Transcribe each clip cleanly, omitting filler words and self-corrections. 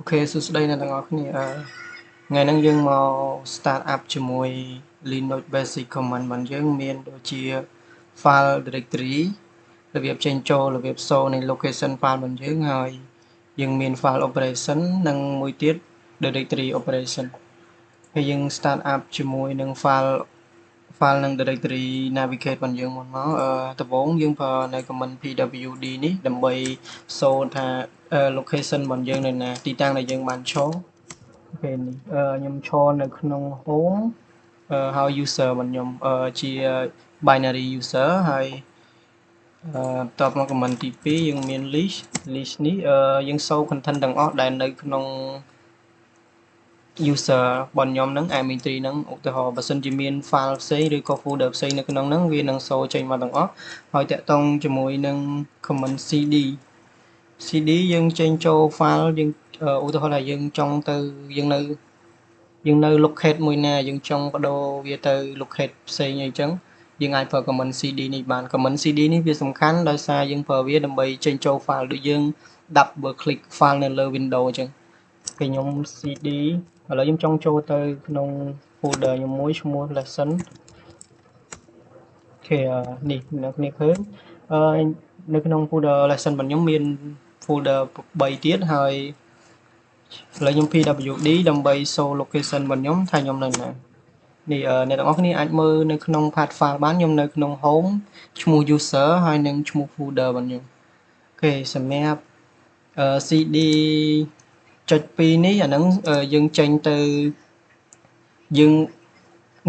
អូខេសួស្តីអ្នកទាំងអស់គ្នាថ្ងៃហ្នឹងយើងមក start up ជាមួយ Linux Basic Command របស់យើងមានដូចជា file directory របៀបចេញចូលរបៀបសូនៃ location file របស់យើងហើយយើងមាន file operation និងមួយទៀត directory operation ហើយយើង start up ជាមួយនឹង file និង directory navigate របស់យើងមុនមកដំបូងយើងប្រើនៅ command pwd នេះដើម្បីសូថា location របស់យើងនៅណាទីតាំងដែលយើងបានឈរពេលនេះខ្ញុំឈរនៅក្នុង home ហើយ user របស់ខ្ញុំជា binary user ហើយបន្ទាប់មក command ទី2យើងមាន list នេះយើងសូ content ទាំងអស់ដែលនៅក្នុង user របស់ខ្ញុំហ្នឹង admin3 ហ្នឹងឧទាហរណ៍បើសិនជាមាន file ផ្សេងឬក៏ folder ផ្សេងនៅក្នុងហ្នឹងវានឹងសូចេញមកទាំងអស់ហើយតាក់ទងជាមួយនឹង command cd យើងចេញចូល file យើងឧទាហរណ៍ថាយើងចង់ទៅយើងនៅ locate មួយណាយើងចង់បដូរវាទៅ locate ផ្សេងអីចឹងយើងអាចប្រើ command cd នេះបាន command cd នេះវាសំខាន់ដោយសារយើងប្រើវាដើម្បីចេញចូល file ដូចយើង double click file នៅលើ Windows អញ្ចឹងពេលខ្ញុំ cd ឥឡូវខ្ញុំចង់ចូលទៅក្នុង folder ខ្ញុំមួយឈ្មោះ lesson អូខេនេះអ្នកគ្នាឃើញនៅក្នុង folder lesson របស់ខ្ញុំមាន folder 3ទៀតហើយឥឡូវខ្ញុំ pwd ដើម្បីសូ location របស់ខ្ញុំថាខ្ញុំនៅណានេះអ្នកទាំងអស់គ្នាអាចមើលនៅក្នុង path file បានខ្ញុំនៅក្នុង home ឈ្មោះ user ហើយនិងឈ្មោះ folder របស់ខ្ញុំអូខេសម្រាប់cd ចុច2នេះអាហ្នឹងយើងចេញទៅយើង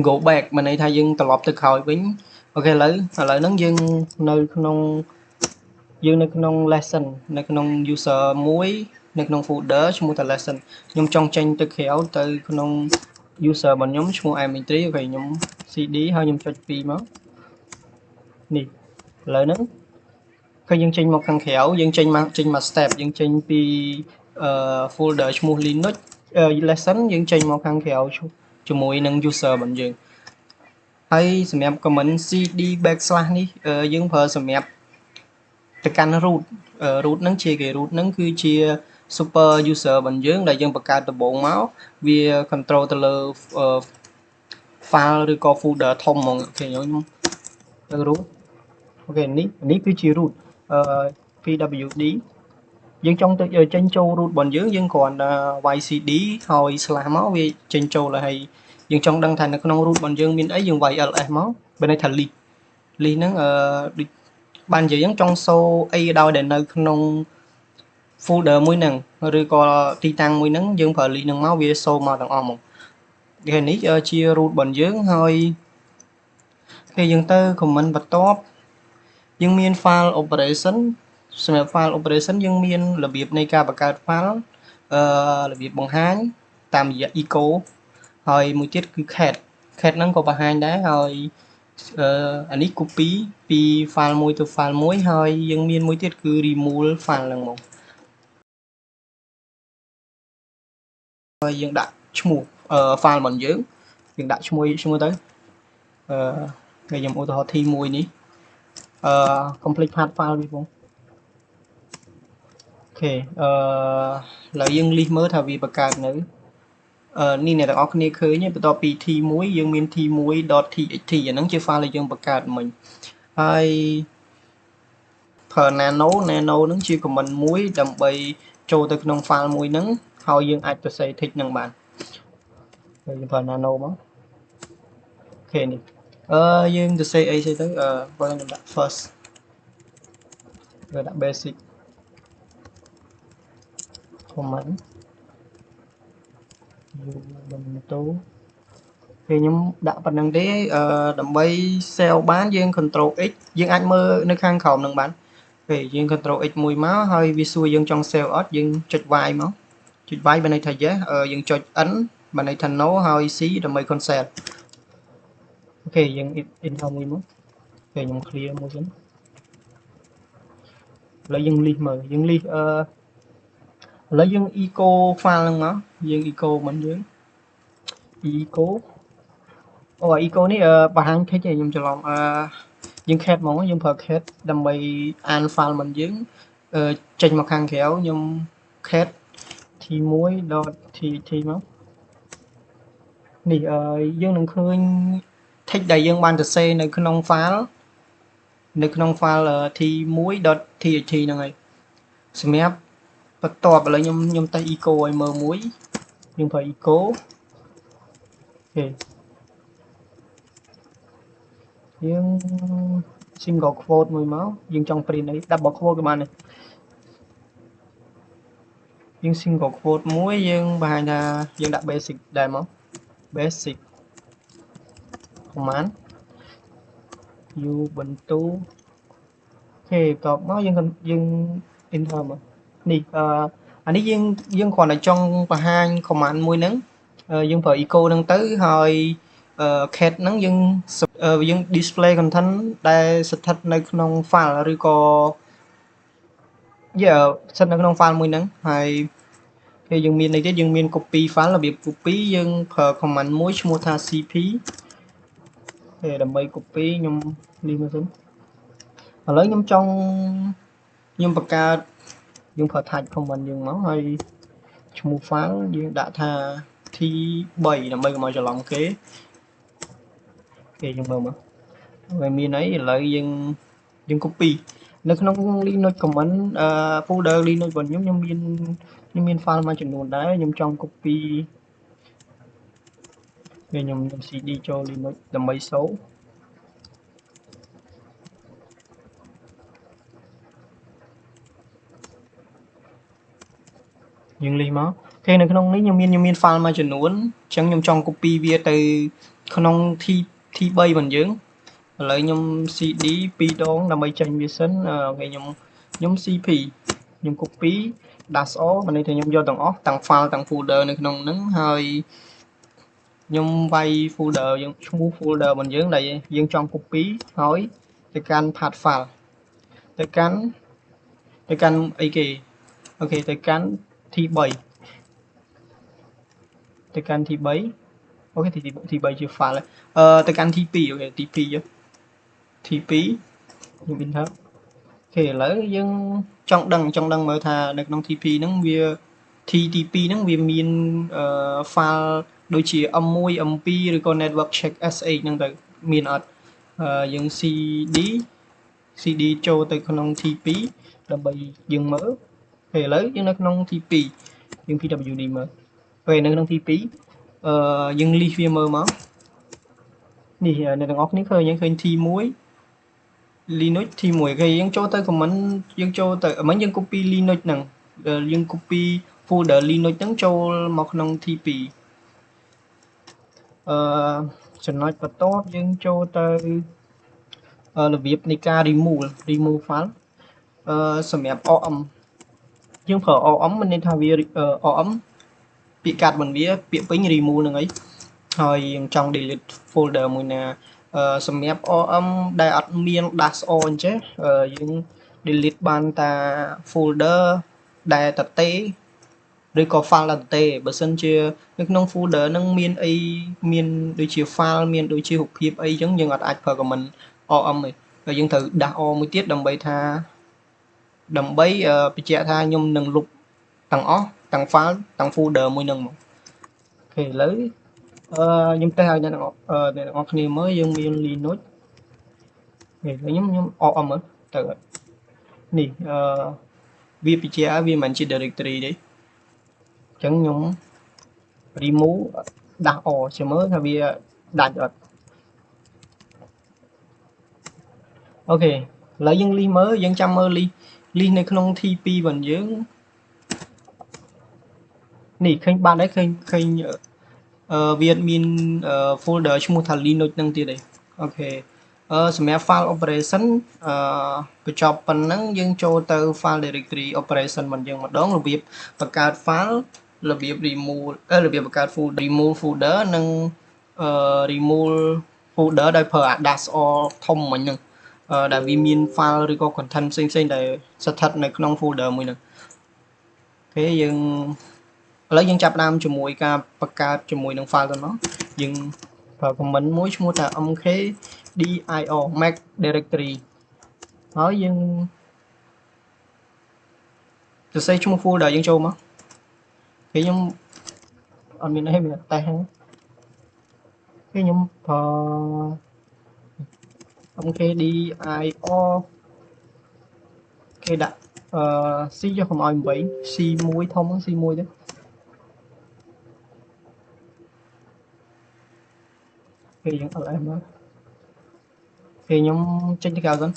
go back មានន័យថាយើងត្រឡប់ទៅក្រោយវិញអូខេឥឡូវហ្នឹងយើងនៅក្នុង dươngនៅក្នុង lesson នៅក្នុង user មួយនៅក្នុង folder ឈ្មោះថា lesson ខ្ញុំចង់ចេញទៅក្រៅទៅក្នុង user របស់ខ្ញុំឈ្មោះ admin3 អូខេខ្ញុំ cd ហើយខ្ញុំចុច2មកនេះឥឡូវហ្នឹងឃើញយើងចេញមកខាងក្រៅយើងចេញមក step យើងចេញពីfolder ឈ្មោះ linux lesson យើងចេញមកខាងក្រៅជាមួយនឹង user របស់យើងហើយសម្រាប់ comment cd backslash នេះយើងប្រើសម្រាប់ទៅកាន់ root root ហ្នឹងជាគេ root ហ្នឹងគឺជា super user របស់យើងដែលយើងបង្កើតដំបូងមកវា control ទៅលើ file ឬក៏ folder ធំហ្មងអូខេខ្ញុំទៅ root អូខេនេះគឺជា root pwd យើងចង់ទៅចេញចូល root របស់យើងគ្រាន់តែ ycd ហើយ slash មកវាចេញចូលហើយយើងចង់ដឹងថានៅក្នុង root របស់យើងមានអីយើង ls មកបើន័យថា list ហ្នឹងដូចបាននិយាយអញ្ចឹងចង់សូអីដោយដែលនៅក្នុង folder មួយហ្នឹងឬក៏ទីតាំងមួយហ្នឹងយើងប្រើ list ហ្នឹងមកវាសូមកទាំងអស់មកគេនេះជា root របស់យើងហើយពេលយើងទៅ comment បន្ទាប់យើងមាន file operation សម្រាប់ file operation យើងមានរបៀបនៃការបង្កើត file របៀបបង្ហាញតាមរយៈ echo ហើយមួយទៀតគឺ cat ហ្នឹងក៏បង្ហាញដែរហើយអានេះ copy ពី file មួយទៅ file មួយហើយយើងមានមួយទៀតគឺ remove file ហ្នឹងមកហើយយើងដាក់ឈ្មោះfile របស់យើងដាក់ឈ្មោះទៅគេខ្ញុំឧទាហរណ៍ t1 នេះcomplete path file នេះបងអូខេឥឡូវយើង list មើលថាវាបង្កើតនៅនេះអ្នកទាំងអស់គ្នាឃើញបន្ទាប់ពី t1 យើងមាន t1.txt អាហ្នឹងជា file ដែលយើងបង្កើតមិញហើយប្រើ nano ហ្នឹងជា command មួយដើម្បីចូលទៅក្នុង file មួយហ្នឹងហើយយើងអាចសរសេរ text ហ្នឹងបានហើយយើងប្រើ nano មកអូខេនេះយើងសរសេរអីទៅបើខ្ញុំដាក់ first ដាក់ basic command បន្ទូពេលខ្ញុំដាក់ប៉ុណ្្នឹងទេដើម្បី save បានយើង control x យើងអាចមើលនៅខាងក្រោមនឹងបានពេលយើង control x មួយមកហើយវាសួរយើងចង់ save អត់យើងចុច y មកចុច y បើន័យថា yes យើងចុច n បើន័យថា no ហើយ c ដើម្បី cancel អូខេយើង enter មួយមកពេលខ្ញុំ clear មួយសិនឥឡូវយើង list មើលយើង list ឥឡូវយើង echo file ហ្នឹងមកយើង echo មិនយើង echo echo នេះបង្ហាញ text ខ្ញុំច្រឡំយើង cat ហ្មងយើងប្រើ cat ដើម្បីអាន file មិនយើងចេញមកខាងក្រៅខ្ញុំ cat t1.txt មកនេះយើងនឹងឃើញ text ដែលយើងបានសរសេរនៅក្នុង file t1.txt ហ្នឹងហើយសម្រាប់បន្ទាប់ឥឡូវខ្ញុំតេស្ត echo ឲ្យមើលមួយយើងប្រើ echo អូខេយើង single quote មួយមកយើងចង់ print អី double quote ក៏បានដែរយើង single quote មួយយើងបង្ហាញថាយើងដាក់ basic ដែរមក basic command ubuntu អូខេបន្ទាប់មកយើង enter មកនេះអានេះយើងគ្រាន់តែចង់បង្ហាញ command មួយហ្នឹងយើងប្រើ echo ហ្នឹងទៅហើយ cat ហ្នឹងយើង display content ដែលស្ថិតនៅក្នុង file ឬក៏ស្ថិតនៅក្នុង file មួយហ្នឹងហើយពេលយើងមាននេះទៀតយើងមាន copy file របៀប copy យើងប្រើ command មួយឈ្មោះថា cp ដើម្បី copy ខ្ញុំនេះមើលសិនឥឡូវខ្ញុំបង្កើតយើងប្រើ type command យើងមកហើយឈ្មោះ file យើងដាក់ថា t3 ដើម្បីកុំឲ្យច្រឡំគេយើងមើលមកហើយមានអីឥឡូវយើង copy នៅក្នុង Linux command folder Linux របស់ខ្ញុំមាន file មួយចំនួនដែរខ្ញុំចង់ copy ពេលខ្ញុំ cd ចូល Linux ដើម្បីសូយើង list មកអូខេនៅក្នុងនេះខ្ញុំមាន file មួយចំនួនអញ្ចឹងខ្ញុំចង់ copy វាទៅក្នុង t3 របស់យើងឥឡូវខ្ញុំ cd 2 ដងដើម្បីចេញវាសិនអូខេខ្ញុំ ខ្ញុំ CP ខ្ញុំ copy ដាក់ SO មិនន័យថាខ្ញុំយកទាំងអស់ទាំង file ទាំង folder នៅក្នុងហ្នឹងហើយខ្ញុំវាយ folder យើងឈ្មោះ folder របស់យើងដែលយើងចង់ copy ហើយទៅកាន់ path file ទៅកាន់អីគេអូខេទៅកាន់ T3 ទៅកាន់ T3 អូខេ T3 ជា file ទៅកាន់ T2 អូខេ T2 យក T2 ខ្ញុំ enter អូខេឥឡូវយើងចង់ដឹងមើលថានៅក្នុង TP ហ្នឹងវា TTP ហ្នឹងវាមានfile ដូចជា M1 M2 ឬក៏ network check SH ហ្នឹងទៅមានអត់យើង CD ចូលទៅក្នុង TP ដើម្បីយើងមើលពេលឥឡូវយើងនៅក្នុង TP យើង PWD មើលពេលនៅក្នុង TP យើង list វាមើលមកនេះអ្នកទាំងអស់គ្នាឃើញT1 Linux T1 គេយើងចូលទៅ comment យើងចូលទៅមិញយើង copy Linux ហ្នឹងយើង copy folder Linux ហ្នឹងចូលមកក្នុង TP ចំណុចបន្ទាប់យើងចូលទៅរបៀបនៃការ remove file សម្រាប់ OM យើងប្រើ OM មានន័យថាវា OM ពាក្យកាត់របស់វាពាក្យពេញ remove ហ្នឹងអីហើយយើងចង់ delete folder មួយណាសម្រាប់ OM ដែលអត់មាន -o អញ្ចឹងយើង delete បានតា folder ដែលតទេឬក៏ file តទេបើសិនជានៅក្នុង folder ហ្នឹងមានអីមានដូចជា file មានដូចជារូបភាពអីអញ្ចឹងយើងអត់អាចប្រើ comment OM ទេហើយយើងត្រូវដាក់ O មួយទៀតដើម្បីបញ្ជាក់ថាខ្ញុំនឹងលុបទាំងអស់ទាំង file ទាំង folder មួយហ្នឹងមកអូខេឥឡូវខ្ញុំតេស្តឲ្យអ្នកទាំងអស់គ្នាមើលយើងមាន Linux ខ្ញុំ OM ទៅនេះវាបញ្ជាក់ឲ្យវាមិនជា directory ទេអញ្ចឹងខ្ញុំ remove ដាក់ O ចាំមើលថាវាដាច់អត់អូខេឥឡូវយើង list មើលយើងចាំមើល list នៅក្នុង TP របស់យើងនេះឃើញបានហើយឃើញវាមាន folder ឈ្មោះថា Linux ហ្នឹងទៀតឯងអូខេសម្រាប់ file operation បញ្ចប់ប៉ុណ្ណឹងយើងចូលទៅ file directory operation របស់យើងម្ដងរបៀបបង្កើត file របៀប remove របៀបបង្កើត remove folder និង remove folder ដោយប្រើអា -o ធំមិញហ្នឹងដែលវាមាន file ឬក៏ content ផ្សេងៗដែលស្ថិតនៅក្នុង folder មួយហ្នឹងអូខេយើងឥឡូវយើងចាប់ផ្ដើមជាមួយការបង្កើតជាមួយនឹង file ទៅមកយើងប្រើ comment មួយឈ្មោះថា mkdir make directory ហើយយើងសរសេរឈ្មោះ folder យើងចូលមកគេខ្ញុំអត់មានអីមានតែហ្នឹងគេខ្ញុំប្រើ mkdir គេដាក់C ចុះកុំឲ្យ8 C1 ធំ C1 ទៅគេយើង ls មកគេខ្ញុំចេញទៅក្រៅសិន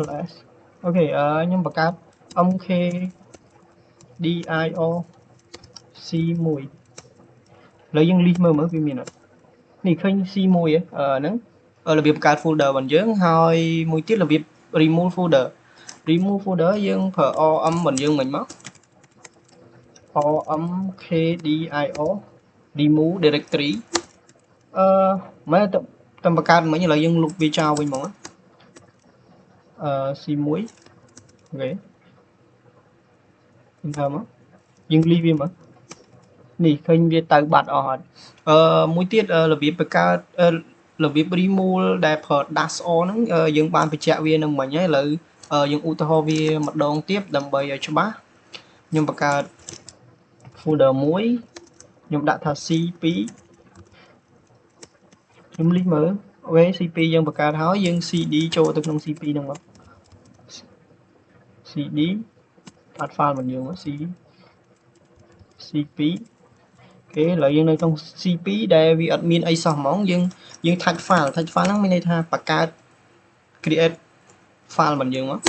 ls អូខេខ្ញុំបង្កើត mkdir C1 ឥឡូវយើង list មើលវាមានអត់នេះឃើញ C1 ហ្នឹងរបៀបបង្កើត folder របស់យើងហើយមួយទៀតរបៀប remove folder យើងប្រើ OM របស់យើងមិញមក OMKDIO remove directory មែនតែបង្កើតមិញឥឡូវយើងលុបវាចោលវិញហ្មងC1 អូខេ enter មកយើង list វាមកនេះឃើញវាទៅបាត់អស់អត់មួយទៀតរបៀបបង្កើតរបៀប remove ដែលប្រើ -o ហ្នឹងយើងបានបញ្ជាក់វានឹងមិញហើយឥឡូវយើងឧទាហរណ៍វាម្ដងទៀតដើម្បីឲ្យច្បាស់ខ្ញុំបង្កើត folder មួយខ្ញុំដាក់ថា C2 ខ្ញុំ list មើលអូខេ C2 យើងបង្កើតហើយយើង CD ចូលទៅក្នុង C2 ហ្នឹងមក CD អាត់ file របស់យើងមក C2 អូខេឥឡូវយើងនៅក្នុង C2 ដែលវាអត់មានអីសោះហ្មងយើង touch file ហ្នឹងមានន័យថាបង្កើត create file របស់យើងមក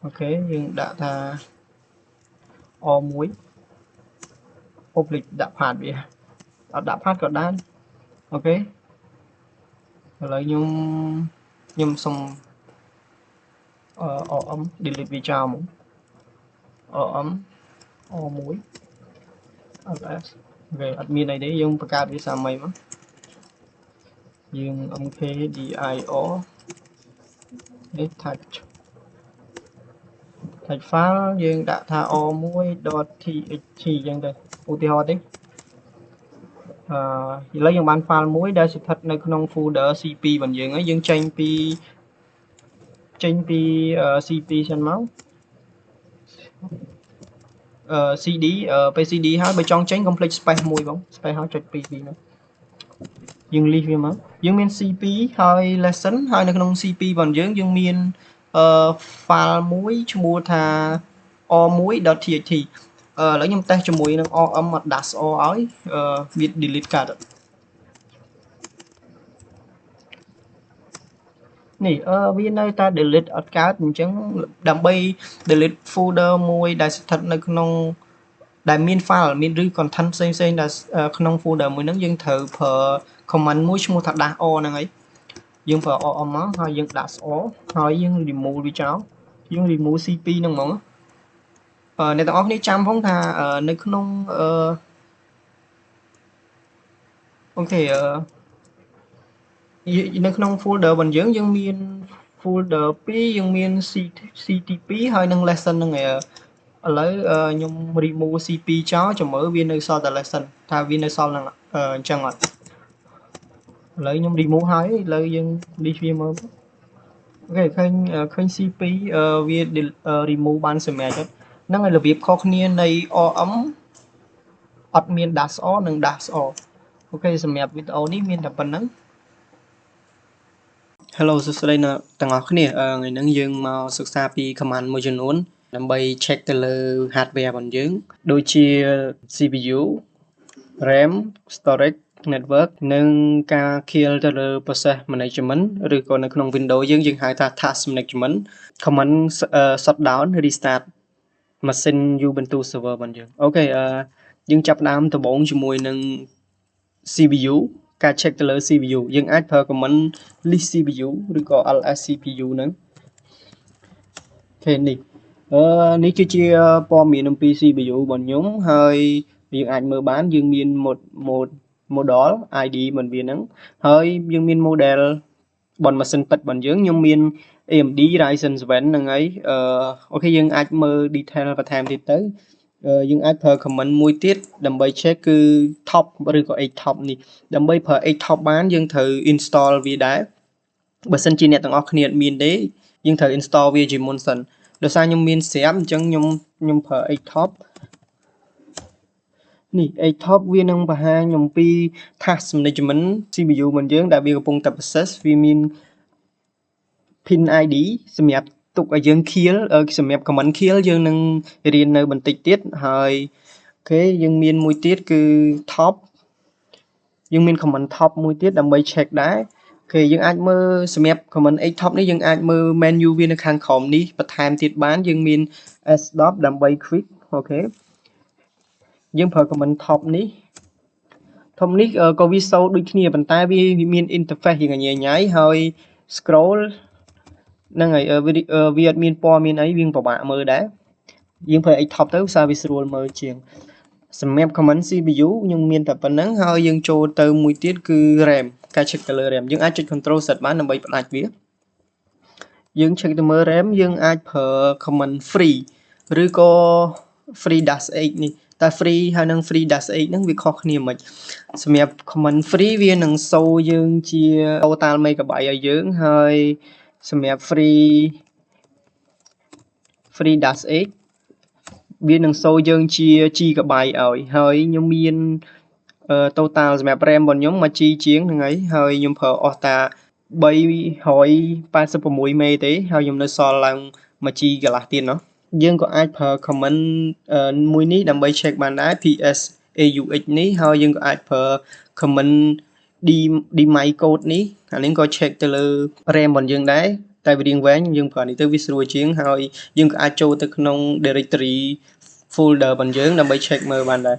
អូខេយើងដាក់ថា O1 public ដាក់ path វាអត់ដាក់ path ក៏បានអូខេឥឡូវខ្ញុំសុំ om delete វាចោលមក om o1 ls វាអត់មានអីទេយើងបង្កើតវាសាមីមកយើង mkdir នេះ touch file យើងដាក់ថា o1.txt អញ្ចឹងទៅឧទាហរណ៍ទេឥឡូវយើងបាន file មួយដែលស្ថិតនៅក្នុង folder cp របស់យើងហើយយើងចេញពី cp សិនមកcd ពេល cd ហើយបើចង់ចេញកុំភ្លេច space មួយបង space ហើយចុច2នោះយើង list វាមកយើងមាន cp ហើយ lesson ហើយនៅក្នុង cp របស់យើងមានfile មួយឈ្មោះថា o1.txt ឥឡូវខ្ញុំតេស្តជាមួយនឹង om អត់ dash o ឲ្យវា delete កាត់នេះវានៅតែ delete អត់កើតអញ្ចឹងដើម្បី delete folder មួយដែលស្ថិតនៅក្នុងដែលមាន file មានឬ content ផ្សេងៗដែលក្នុង folder មួយហ្នឹងយើងត្រូវប្រើ command មួយឈ្មោះថា dash o ហ្នឹងហើយយើងប្រើ om មកហើយយើង dash o ហើយយើង remove វាចោលយើង remove cp ហ្នឹងហ្មងអ្នកទាំងអស់គ្នាចាំផងថានៅក្នុងអូខេនៅក្នុង folder របស់យើងមាន folder 2យើងមាន ctp ហើយនឹង lesson ហ្នឹងឥឡូវខ្ញុំ remove cp ចោលចាំមើលវានៅសល់តែ lesson ថាវានៅសល់ហ្នឹងអញ្ចឹងអត់ឥឡូវខ្ញុំ remove ហើយឥឡូវយើង list វាមើលអូខេឃើញ cp វា remove បានសម្រាប់ហ្នឹងហើយរបៀបខុសគ្នានៃ om អត់មាន dash o និង dash o អូខេសម្រាប់វីដេអូនេះមានតែប៉ុណ្្នឹង Hello សួស្តីអ្នកទាំងអស់គ្នាថ្ងៃនេះយើងមកសិក្សាពី command មួយចំនួនដើម្បី check ទៅលើ hardware របស់យើងដូចជា CPU RAM storage network និងការ kill ទៅលើ process management ឬក៏នៅក្នុង Windows យើងហៅថា task management command shutdown restart machine Ubuntu server របស់យើងអូខេយើងចាប់ផ្ដើមដំបូងជាមួយនឹង CPU ការ check ទៅលើ CPU យើងអាចប្រើ command list CPU ឬក៏ ls CPU ហ្នឹងអូខេនេះគឺជាព័ត៌មានអំពី CPU របស់ខ្ញុំហើយយើងអាចមើលបានយើងមាន model ID របស់វាហ្នឹងហើយយើងមាន model បនម៉ាស៊ីនពិតរបស់យើងខ្ញុំមាន AMD Ryzen 7ហ្នឹងហើយអូខេយើងអាចមើល detail បន្ថែមទៀតទៅយើងអាចប្រើ command មួយទៀតដើម្បី check គឺ top ឬក៏ 8 top នេះដើម្បីប្រើ 8 top បានយើងត្រូវ install វាដែរបើសិនជាអ្នកទាំងអស់គ្នាអត់មានទេយើងត្រូវ install វាជាមុនសិនដោយសារខ្ញុំមានស្រាប់អញ្ចឹងខ្ញុំប្រើ 8 top នេះ 8 top វានឹងបង្ហាញអំពី task management CPU របស់យើងដែលវាកំពុងតែ process វាមាន pin ID សម្រាប់ទុកឲ្យយើង kill សម្រាប់ command kill យើងនឹងរៀននៅបន្តិចទៀតហើយអូខេយើងមានមួយទៀតគឺ top យើងមាន command top មួយទៀតដើម្បី check ដែរអូខេយើងអាចមើលសម្រាប់ command 8 top នេះយើងអាចមើល menu វានៅខាងក្រោមនេះបន្ថែមទៀតបានយើងមាន S10 ដើម្បី quick អូខេយើងប្រើ command top នេះក៏វាសូដូចគ្នាប៉ុន្តែវាមាន interface យ៉ាងញ៉ៃហើយ scroll ហ្នឹងហើយវាអត់មានពណ៌មានអីវាពិបាកមើលដែរយើងប្រើ 8 top ទៅសារវាស្រួលមើលជាងសម្រាប់ command CPU ខ្ញុំមានតែប៉ុណ្្នឹងហើយយើងចូលទៅមួយទៀតគឺ RAM ការ check ទៅលើ RAM យើងអាចចុច control Z បានដើម្បីផ្ដាច់វាយើង check ទៅមើល RAM យើងអាចប្រើ command free ឬក៏ free-8 នេះតែ free ហើយនិង free-8 ហ្នឹងវាខុសគ្នាមិនសម្រាប់ command free វានឹងសូយើងជា total megabyte ឲ្យយើងហើយសម្រាប់ free-8 វានឹងសូយើងជា gigabyte ឲ្យហើយខ្ញុំមាន total សម្រាប់ RAM របស់ខ្ញុំ 1G ជាងហ្នឹងហើយខ្ញុំប្រើអស់តា386 មេទេហើយខ្ញុំនៅសល់ឡើង 1G កន្លះទៀតណោះយើងក៏អាចប្រើ command មួយនេះដើម្បី check បានដែរ ps aux នេះហើយយើងក៏អាចប្រើ command dmy code នេះអានេះក៏ check ទៅលើ RAM របស់យើងដែរតែវារៀងវែងយើងប្រើនេះទៅវាស្រួលជាងហើយយើងក៏អាចចូលទៅក្នុង directory folder របស់យើងដើម្បី check មើលបានដែរ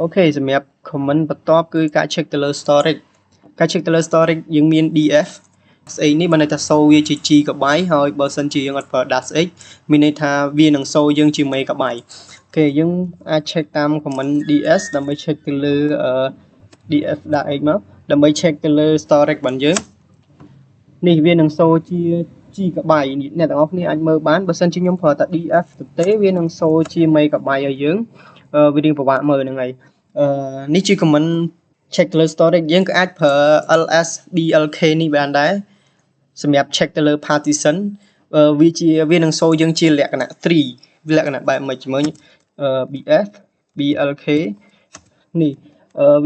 អូខេសម្រាប់ command បន្ទាប់គឺការ check ទៅលើ storage ការ check ទៅលើ storage យើងមាន df x នេះបានន័យថា show វាជា g កបៃហើយបើសិនជាយើងអត់ប្រើ dash x មានន័យថាវានឹង show យើងជា មេកបៃអូខេយើងអាច check តាម comment ds ដើម្បី check ទៅលើ ds ដាក់ x មកដើម្បី check ទៅលើ storage របស់យើងនេះវានឹង show ជា g កបៃអ្នកទាំងអស់គ្នាអាចមើលបានបើសិនជាខ្ញុំប្រើតែ df ទេវានឹង show ជាមេកបៃឲ្យយើងវារៀងពិបាកមើលហ្នឹងហើយនេះជា comment check ទៅលើ storage យើងក៏អាចប្រើ ls blk នេះបានដែរសម្រាប់ check ទៅលើ partition វានឹង show យើងជាលក្ខណៈ tree លក្ខណៈបែបមួយជាមួយ bf blk នេះ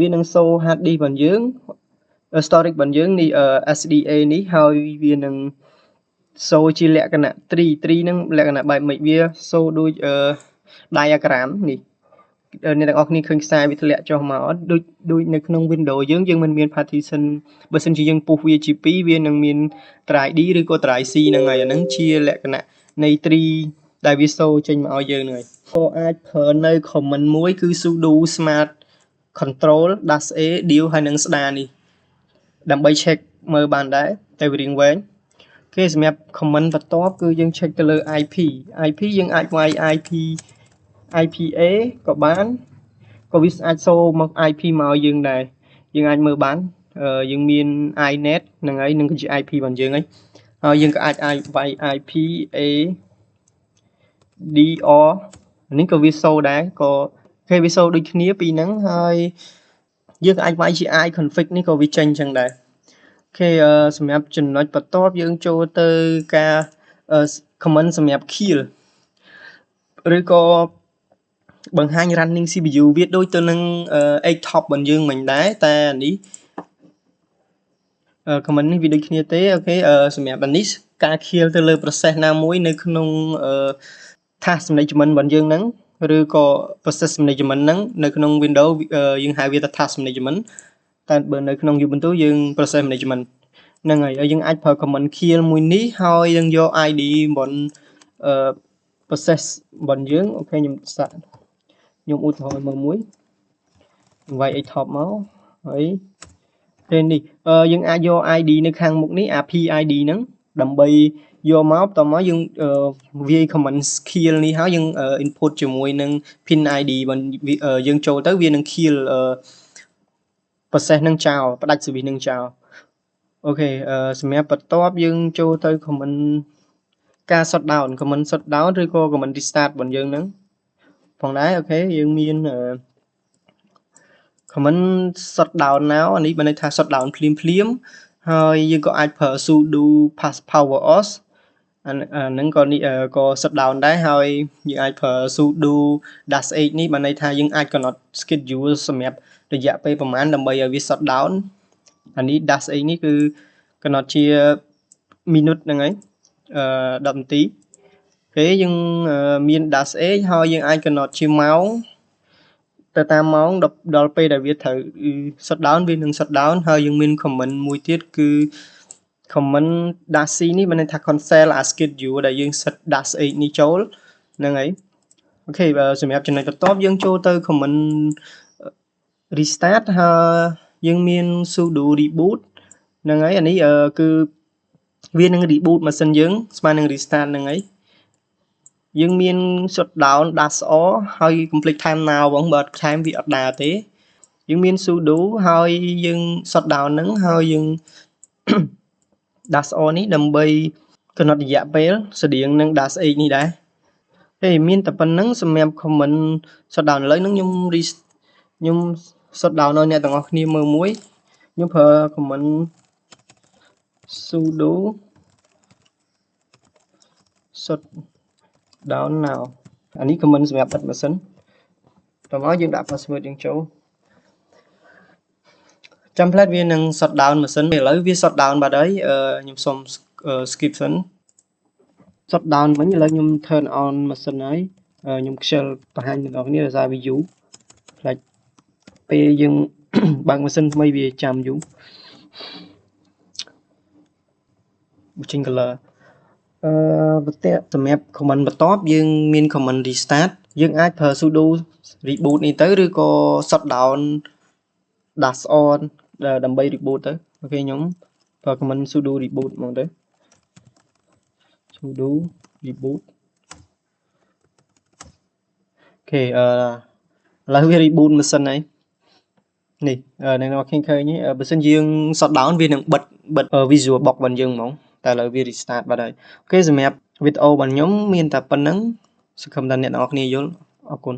វានឹង show hard disk របស់យើង storage របស់យើងនេះ SDA នេះហើយវានឹង show ជាលក្ខណៈ tree ហ្នឹងលក្ខណៈបែបម៉េចវា show ដូចdiagram នេះអ្នកទាំងអស់គ្នាឃើញខ្សែវាធ្លាក់ចុះមកដូចនៅក្នុង Windows យើងមិនមាន partition បើសិនជាយើងពុះវាជា2វានឹងមាន try D ឬក៏ try C ហ្នឹងហើយអាហ្នឹងជាលក្ខណៈនៃ tree ដែលវា show ចេញមកឲ្យយើងហ្នឹងហើយក៏អាចប្រើនៅ comment មួយគឺ sudo smart control -a deal ហើយនឹងស្ដារនេះដើម្បី check មើលបានដែរតែវារៀងវែងគេសម្រាប់ comment បន្ទាប់គឺយើង check ទៅលើ IP យើងអាចវាយ IPA ក៏បានក៏វាអាច show មក IP មកឲ្យយើងដែរយើងអាចមើលបានយើងមាន inet ហ្នឹងហើយនឹងគឺជា IP របស់យើងហើយយើងក៏អាចវាយ IPA DR នេះក៏វា show ដែរក៏គេវា show ដូចគ្នាពីរហ្នឹងហើយយើងអាចវាយជា i config នេះក៏វាចេញចឹងដែរអូខេសម្រាប់ចំណុចបន្ទាប់យើងចូលទៅការ comment សម្រាប់ kill ឬក៏បង្ហាញ running CPU វាដូចទៅនឹង X-top របស់យើងមិញដែរតែអានេះcomment នេះវាដូចគ្នាទេអូខេសម្រាប់អានេះការ kill ទៅលើ process ណាមួយនៅក្នុង task management របស់យើងហ្នឹងឬក៏ process management ហ្នឹងនៅក្នុង Windows យើងហៅវាថា task management តែបើនៅក្នុង Ubuntu យើង process management ហ្នឹងហើយយើងអាចប្រើ comment kill មួយនេះហើយយើងយក ID របស់process របស់យើងអូខេខ្ញុំឧទាហរណ៍មើលមួយវាយ X-top មកហើយពេលនេះយើងអាចយក ID នៅខាងមុខនេះអា PID ហ្នឹងដើម្បីយកមកបន្តមកយើងវាយ comment kill នេះហើយយើង input ជាមួយនឹង pin ID យើងចូលទៅវានឹង kill process នឹងចោលផ្ដាច់ service នឹងចោលអូខេសម្រាប់បន្ទាប់យើងចូលទៅ comment ការ shutdown comment shutdown ឬក៏ comment restart របស់យើងហ្នឹងផងដែរអូខេយើងមាន comment shutdown now អានេះបានន័យថា shutdown ភ្លាមហើយយើងក៏អាចប្រើ sudo power off អាហ្នឹងក៏ shutdown ដែរហើយយើងអាចប្រើ sudo -h នេះបានន័យថាយើងអាចកំណត់ schedule សម្រាប់រយៈពេលប្រហែលដើម្បីឲ្យវា shutdown អានេះ -h នេះគឺកំណត់ជា minute ហ្នឹងហើយ10នាទីពេលយើងមាន -h ហើយយើងអាចកំណត់ជាម៉ោងទៅតាមម៉ោងដល់ពេលដែលវាត្រូវ shutdown វានឹង shutdown ហើយយើងមាន comment មួយទៀតគឺ comment -c នេះបានន័យថា cancel អា schedule ដែលយើង set -h នេះចូលហ្នឹងហើយអូខេសម្រាប់ចំណុចបន្ទាប់យើងចូលទៅ comment restart ហើយយើងមាន sudo reboot ហ្នឹងហើយអានេះគឺវានឹង reboot ម៉ាស៊ីនយើងស្មើនឹង restart ហ្នឹងហើយយើងមាន shutdown -r ហើយ complete time now បងបើអត់ time វាអត់ដើរទេយើងមាន sudo ហើយយើង shutdown ហ្នឹងហើយយើង -r នេះដើម្បីកំណត់រយៈពេលស្តៀងនឹង -h នេះដែរហេមានតែប៉ុណ្្នឹងសម្រាប់ comment shutdown ឥឡូវហ្នឹងខ្ញុំ shutdown ឲ្យអ្នកទាំងអស់គ្នាមើលមួយខ្ញុំប្រើ comment sudo shutdown now អានេះ comment សម្រាប់បិទម៉ាស៊ីនតោះមកយើងដាក់ password យើងចូលចាំផ្លែតវានឹង shutdown ម៉ាស៊ីនឥឡូវវា shutdown បាត់ហើយខ្ញុំសុំ skip សិន shutdown វិញឥឡូវខ្ញុំ turn on ម៉ាស៊ីនហើយខ្ញុំខ្ជិលបង្ហាញអ្នកនរគ្នាដោយសារវាយូរផ្លាច់ពេលយើងបើកម៉ាស៊ីនថ្មីវាចាំយូរបញ្ចេញ color បន្ទាប់សម្រាប់ comment បន្ទាប់យើងមាន comment restart យើងអាចប្រើ sudo reboot នេះទៅឬក៏ shutdown -on ដើម្បី reboot ទៅអូខេខ្ញុំ បើ comment sudo reboot ហ្មងទៅ sudo reboot អូខេឥឡូវវា reboot ម៉ាស៊ីនហើយនេះអ្នកនរឃើញបើសិនយើង shutdown វានឹងបិទ visual box របស់យើងហ្មងតែឥឡូវវា restart បាត់ហើយអូខេសម្រាប់វីដេអូរបស់ខ្ញុំមានតែប៉ុណ្្នឹងសង្ឃឹមថាអ្នកនរគ្នាយល់អរគុណ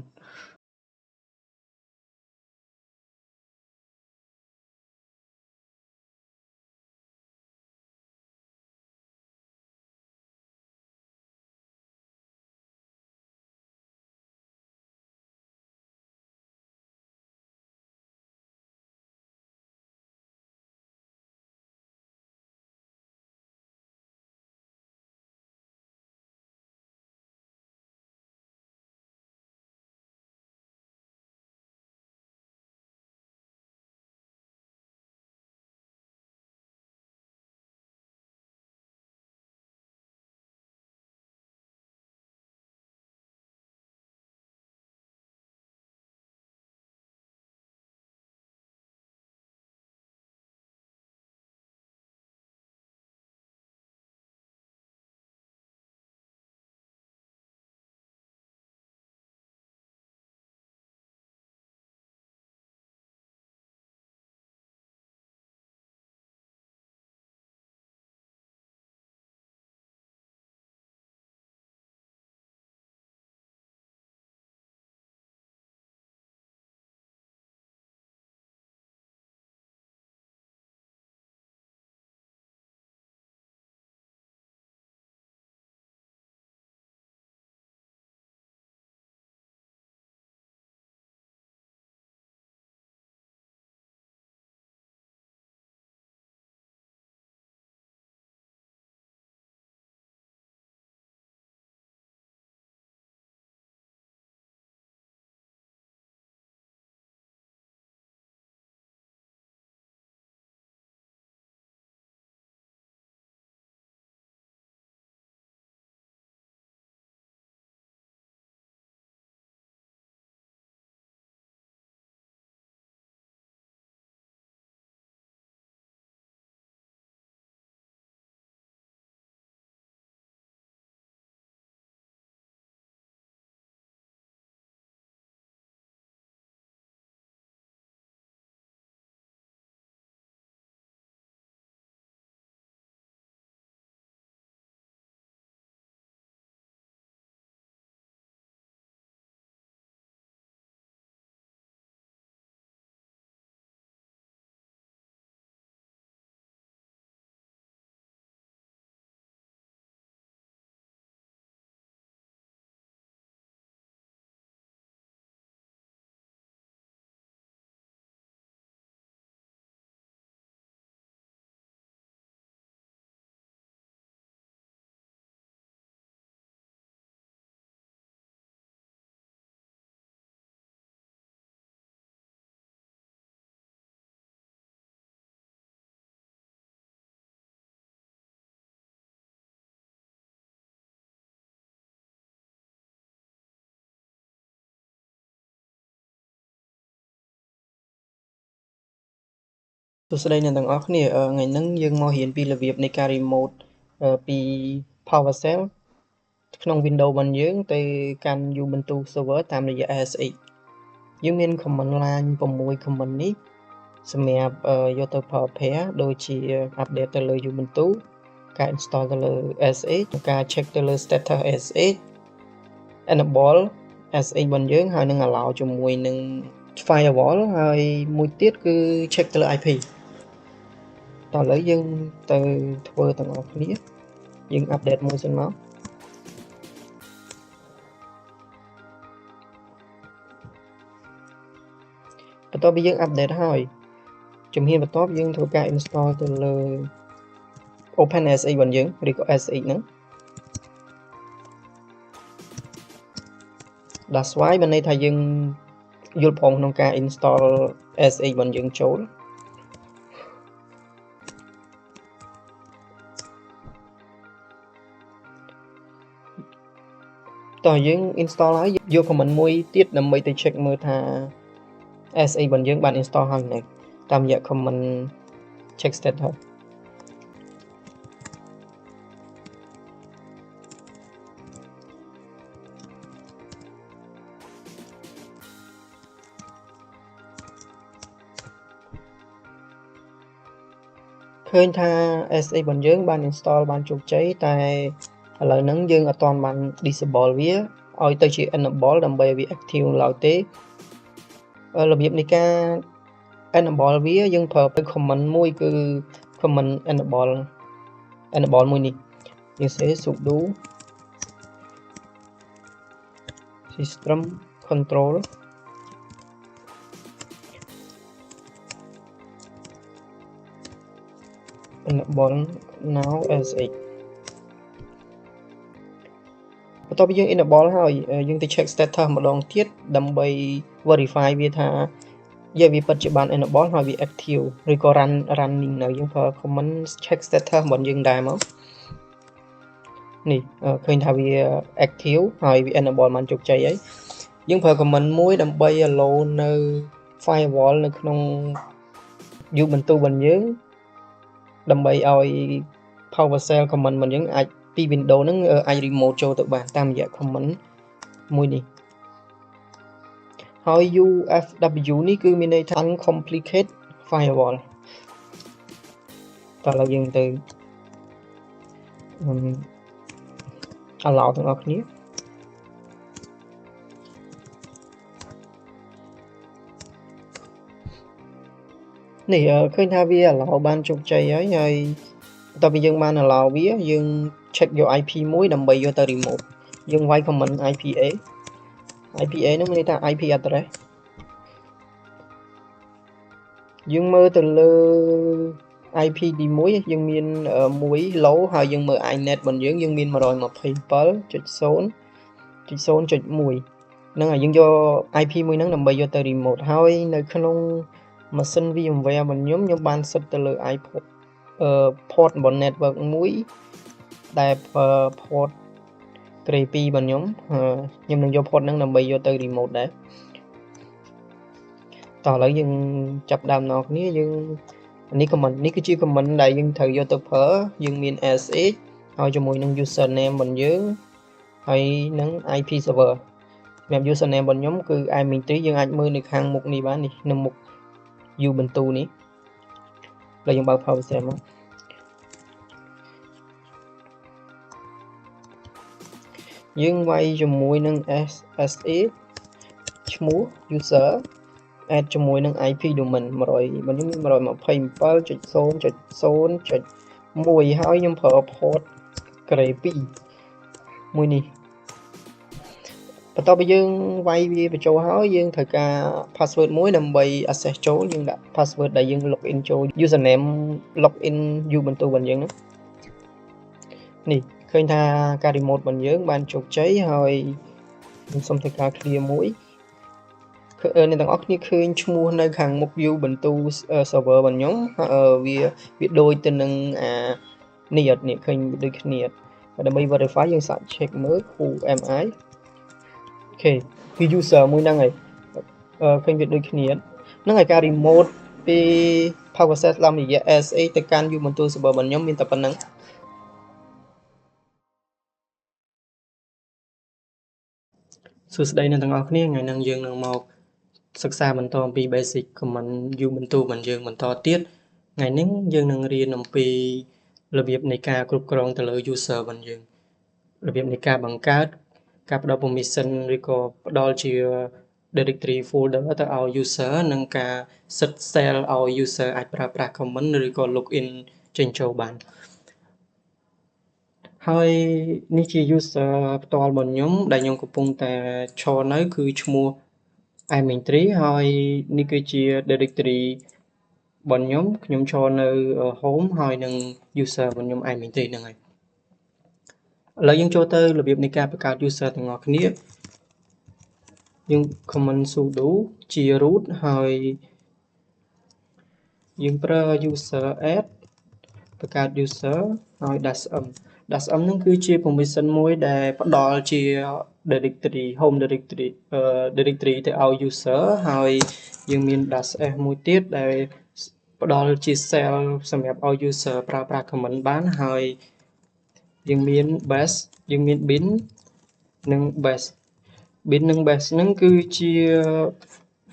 សួស្តីអ្នកទាំងអស់គ្នាថ្ងៃហ្នឹងយើងមករៀនពីរបៀបនៃការ remote ពី PowerShell ក្នុង Windows របស់យើងទៅកាន់ Ubuntu server តាមរយៈ SSH យើងមាន command line 6 command នេះសម្រាប់យកទៅប្រើប្រាស់ដូចជា update ទៅលើ Ubuntu ការ install ទៅលើ SSH ការ check ទៅលើ status SSH enable SSH របស់យើងហើយនឹង allow ជាមួយនឹង firewall ហើយមួយទៀតគឺ check ទៅលើ IP តោះឥឡូវយើងទៅធ្វើទាំងអស់គ្នាយើង update មួយសិនមកបន្ទាប់ពីយើង update ហើយជំហានបន្ទាប់យើងធ្វើការ install ទៅលើ OpenSSH របស់យើងឬក៏ SSH ហ្នឹង That's why បានន័យថាយើងយល់ព្រមក្នុងការ install SSH របស់យើងចូលតោះយើង install ហើយយក command មួយទៀតដើម្បីទៅ check មើលថា SSH របស់យើងបាន install ហើយនៅតាមរយៈ command check status ឃើញថា SA របស់យើងបាន install បានជោគជ័យតែឥឡូវហ្នឹងយើងអត់ទាន់បាន disable វាឲ្យទៅជា enable ដើម្បីឲ្យវា active ឡើយទេរបៀបនៃការ enable វាយើងប្រើទៅ command មួយគឺ command enable មួយនេះយើងសេ sudo system control enable now SA បន្ទាប់ពីយើង enable ហើយយើងទៅ check status ម្ដងទៀតដើម្បី verify វាថាវាពិតជាបាន enable ហើយវា active ឬក៏ running នៅយើងប្រើ command check status របស់យើងដែរមកនេះឃើញថាវា active ហើយវា enable បានជោគជ័យហើយយើងប្រើ command មួយដើម្បី allow នៅ firewall នៅក្នុង Ubuntu របស់យើងដើម្បីឲ្យ PowerShell command របស់យើងអាចពី Windows ហ្នឹងអាច remote ចូលទៅបានតាមរយៈ command មួយនេះហើយ UFW នេះគឺមានន័យថា uncomplicated firewall តើឥឡូវយើងទៅ allow ទាំងអស់គ្នានេះឃើញថាវា allow បានជោគជ័យហើយបន្ទាប់ពីយើងបាន allow វាយើង check យក IP មួយដើម្បីយកទៅ remote យើងវាយ command IPA នោះមានន័យថា IP address យើងមើលទៅលើ IP ទី1យើងមាន1 low ហើយយើងមើល iNet របស់យើងមាន 127.0.0.1 ហ្នឹងហើយយើងយក IP មួយហ្នឹងដើម្បីយកទៅ remote ហើយនៅក្នុង ម៉ាស៊ីន VMware របស់ខ្ញុំបាន set ទៅលើ port របស់ network មួយដែល port grade 2 របស់ខ្ញុំនឹងយក port ហ្នឹងដើម្បីយកទៅ remote ដែរតោះឥឡូវយើងចាប់ដើមអ្នកគ្នាយើងនេះ command នេះគឺជា command ដែលយើងត្រូវយកទៅប្រើយើងមាន SH ហើយជាមួយនឹង username របស់យើងហើយនឹង IP server សម្រាប់ username របស់ខ្ញុំគឺ admin3 យើងអាចមើលនៅខាងមុខនេះបាននេះនៅមុខ Ubuntu នេះហើយយើងបើក PowerShell មកយើងវាយជាមួយនឹង SSA ឈ្មោះ user add ជាមួយនឹង IP domain 127.0.0.1 ហើយខ្ញុំប្រើ port grade 2មួយនេះបន្ទាប់ពីយើងវាយវាបញ្ចូលហើយយើងត្រូវការ password មួយដើម្បី access ចូលយើងដាក់ password ដែលយើង login ចូល username login Ubuntu របស់យើងនេះឃើញថាការ remote របស់យើងបានជោគជ័យហើយខ្ញុំសូមធ្វើការ clear មួយអ្នកទាំងអស់គ្នាឃើញឈ្មោះនៅខាងមុខ Ubuntu server របស់ខ្ញុំវាដូចទៅនឹងនេះអត់នេះឃើញដូចគ្នាដើម្បី verify យើងសាក check មើល who am I អូខេគឺ user មួយហ្នឹងហើយឃើញវាដូចគ្នាហ្នឹងហើយការ remote ពី PowerShell តាមរយៈ SA ទៅកាន់ Ubuntu server របស់ខ្ញុំមានតែប៉ុណ្្នឹងសួស្តីអ្នកទាំងអស់គ្នាថ្ងៃនេះយើងនឹងមកសិក្សាបន្តអំពី basic command Ubuntu របស់យើងបន្តទៀតថ្ងៃនេះយើងនឹងរៀនអំពីរបៀបនៃការគ្រប់គ្រងទៅលើ user របស់យើងរបៀបនៃការបង្កើតការផ្ដល់ permission ឬក៏ផ្ដល់ជា directory folder ទៅឲ្យ user និងការ set cell ឲ្យ user អាចប្រើប្រាស់ command ឬក៏ login ចេញចូលបានហើយនេះជា user ផ្ទាល់របស់ខ្ញុំដែលខ្ញុំកំពុងតែឈរនៅគឺឈ្មោះ admin3 ហើយនេះគឺជា directory របស់ខ្ញុំឈរនៅ home ហើយនឹង user របស់ខ្ញុំ admin3 ហ្នឹងហើយឥឡូវយើងចូលទៅរបៀបនៃការបង្កើត user ទាំងអស់គ្នាយើង command sudo ជា root ហើយយើងប្រើ user add បង្កើត user ហើយ -m ហ្នឹងគឺជា permission មួយដែលផ្ដល់ជា directory home directory ទៅឲ្យ user ហើយយើងមាន -s មួយទៀតដែលផ្ដល់ជា cell សម្រាប់ឲ្យ user ប្រើប្រាស់ command បានហើយយើងមាន base យើងមាន bin និង base bin និង base ហ្នឹងគឺជា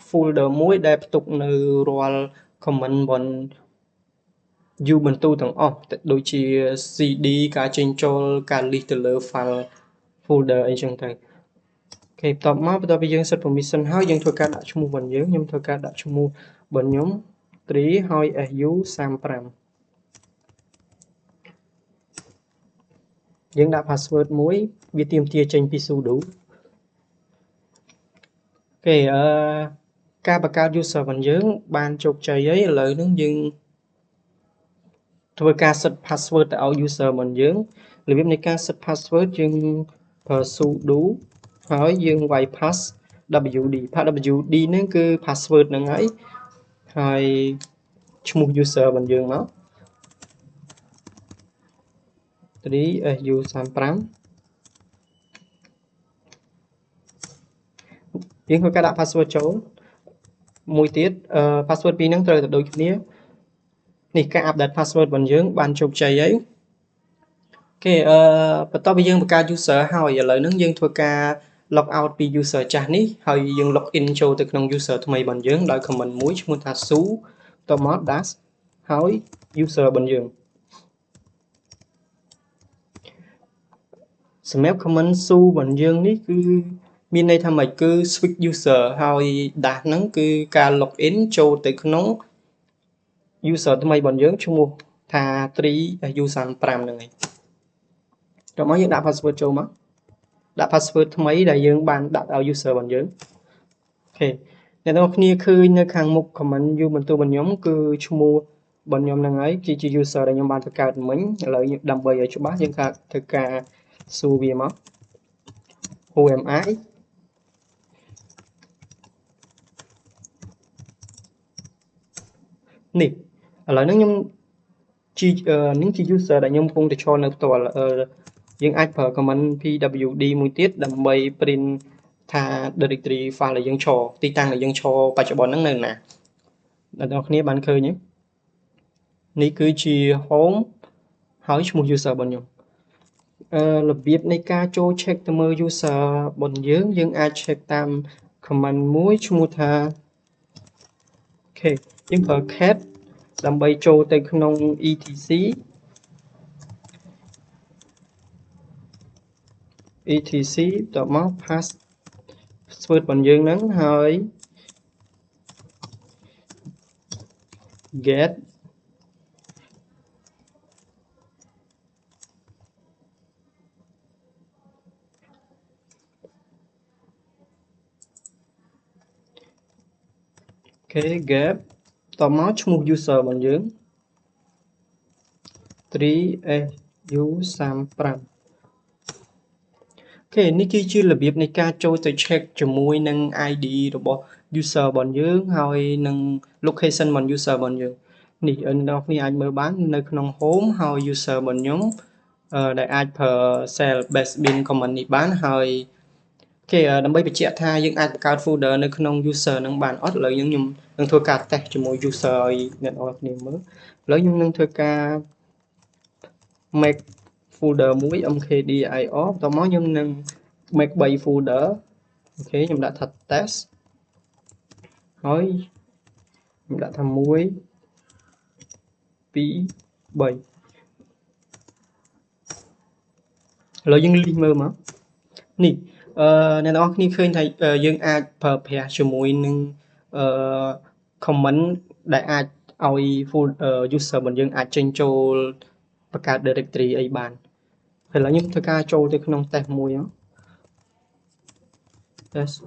folder មួយដែលផ្ទុកនៅរាល់ command របស់ view បន្ទូទាំងអស់ដូចជា CD ការចេញចូលការ list ទៅលើ file folder អីចឹងទៅគេបន្ទាប់ពីយើង set permission ហើយយើងធ្វើការដាក់ឈ្មោះរបស់យើងខ្ញុំធ្វើការដាក់ឈ្មោះរបស់ខ្ញុំ tri ហើយ su 35យើងដាក់ password មួយវាទាមទារចេញពី sudo គេការបង្កើត user របស់យើងបានជោគជ័យហើយឥឡូវហ្នឹងយើងធ្វើការ set password ទៅឲ្យ user របស់យើងរបៀបនៃការ set password យើងប្រើ sudo ហើយយើងវាយ pass wd wd ហ្នឹងគឺ password ហ្នឹងហើយឈ្មោះ user របស់យើងមក 3su35 យើងធ្វើការដាក់ password ចូលមួយទៀតpassword ពីរហ្នឹងត្រូវតែដូចគ្នានេះការ update password របស់យើងបានជោគជ័យហើយគេបន្ទាប់ពីយើងបង្កើត user ហើយឥឡូវហ្នឹងយើងធ្វើការ log out ពី user ចាស់នេះហើយយើង log in ចូលទៅក្នុង user ថ្មីរបស់យើងដោយ comment មួយឈ្មោះថា su បន្ទាប់មក dash ហើយ user របស់យើងសម្រាប់ comment su របស់យើងនេះគឺមានន័យថាម៉េចគឺ switch user ហើយ dash ហ្នឹងគឺការ log in ចូលទៅក្នុង user ថ្មីរបស់យើងឈ្មោះថា 3su35 ហ្នឹងឯងចូលមកយើងដាក់ password ចូលមកដាក់ password ថ្មីដែលយើងបានដាក់ឲ្យ user របស់យើងអូខេអ្នកនរគ្នាឃើញនៅខាងមុខ comment យូបន្ទូរបស់ខ្ញុំគឺឈ្មោះរបស់ខ្ញុំហ្នឹងហើយជា user ដែលខ្ញុំបានបង្កើតមិញឥឡូវដើម្បីឲ្យច្បាស់យើងធ្វើការសួរវាមក who am I នេះឥឡូវហ្នឹងខ្ញុំនេះជា user ដែលខ្ញុំកំពុងតែឈរនៅផ្ទាល់យើងអាចប្រើ comment pwd មួយទៀតដើម្បី print ថា directory file ដែលយើងឈរទីតាំងដែលយើងឈរបច្ចុប្បន្នហ្នឹងនៅណាអ្នកនរគ្នាបានឃើញទេនេះគឺជា home ហើយឈ្មោះ user របស់ខ្ញុំរបៀបនៃការចូល check ទៅមើល user របស់យើងអាច check តាម comment មួយឈ្មោះថាអូខេយើងប្រើ cat ដើម្បីចូលទៅក្នុង etc បន្ទាប់មក password របស់យើងហ្នឹងហើយ get អូខេ get បន្ទាប់មកឈ្មោះ user របស់យើង 3su35 អូខេនេះគឺជារបៀបនៃការចូលទៅ check ជាមួយនឹង ID របស់ user របស់យើងហើយនឹង location របស់ user របស់យើងនេះអ្នកនរគ្នាអាចមើលបាននៅក្នុង home ហើយ user របស់ខ្ញុំដែលអាចប្រើ cell base bin comment នេះបានហើយអូខេដើម្បីបញ្ជាក់ថាយើងអាចបង្កើត folder នៅក្នុង user នឹងបានអត់ឥឡូវខ្ញុំនឹងធ្វើការ test ជាមួយ user ឲ្យអ្នកនរគ្នាមើលឥឡូវខ្ញុំនឹងធ្វើការ make folder មួយ mkdir បន្ទាប់មកខ្ញុំនឹង make 3 folder អូខេខ្ញុំដាក់ថា test ហើយខ្ញុំដាក់ថា1 2 3ឥឡូវយើង list មើលមកនេះអ្នកនរគ្នាឃើញថាយើងអាចប្រើប្រាស់ជាមួយនឹងcomment ដែលអាចឲ្យ full user របស់យើងអាចចេញចូលបង្កើត directory អីបានឥឡូវខ្ញុំធ្វើការចូលទៅក្នុង test មួយtest 1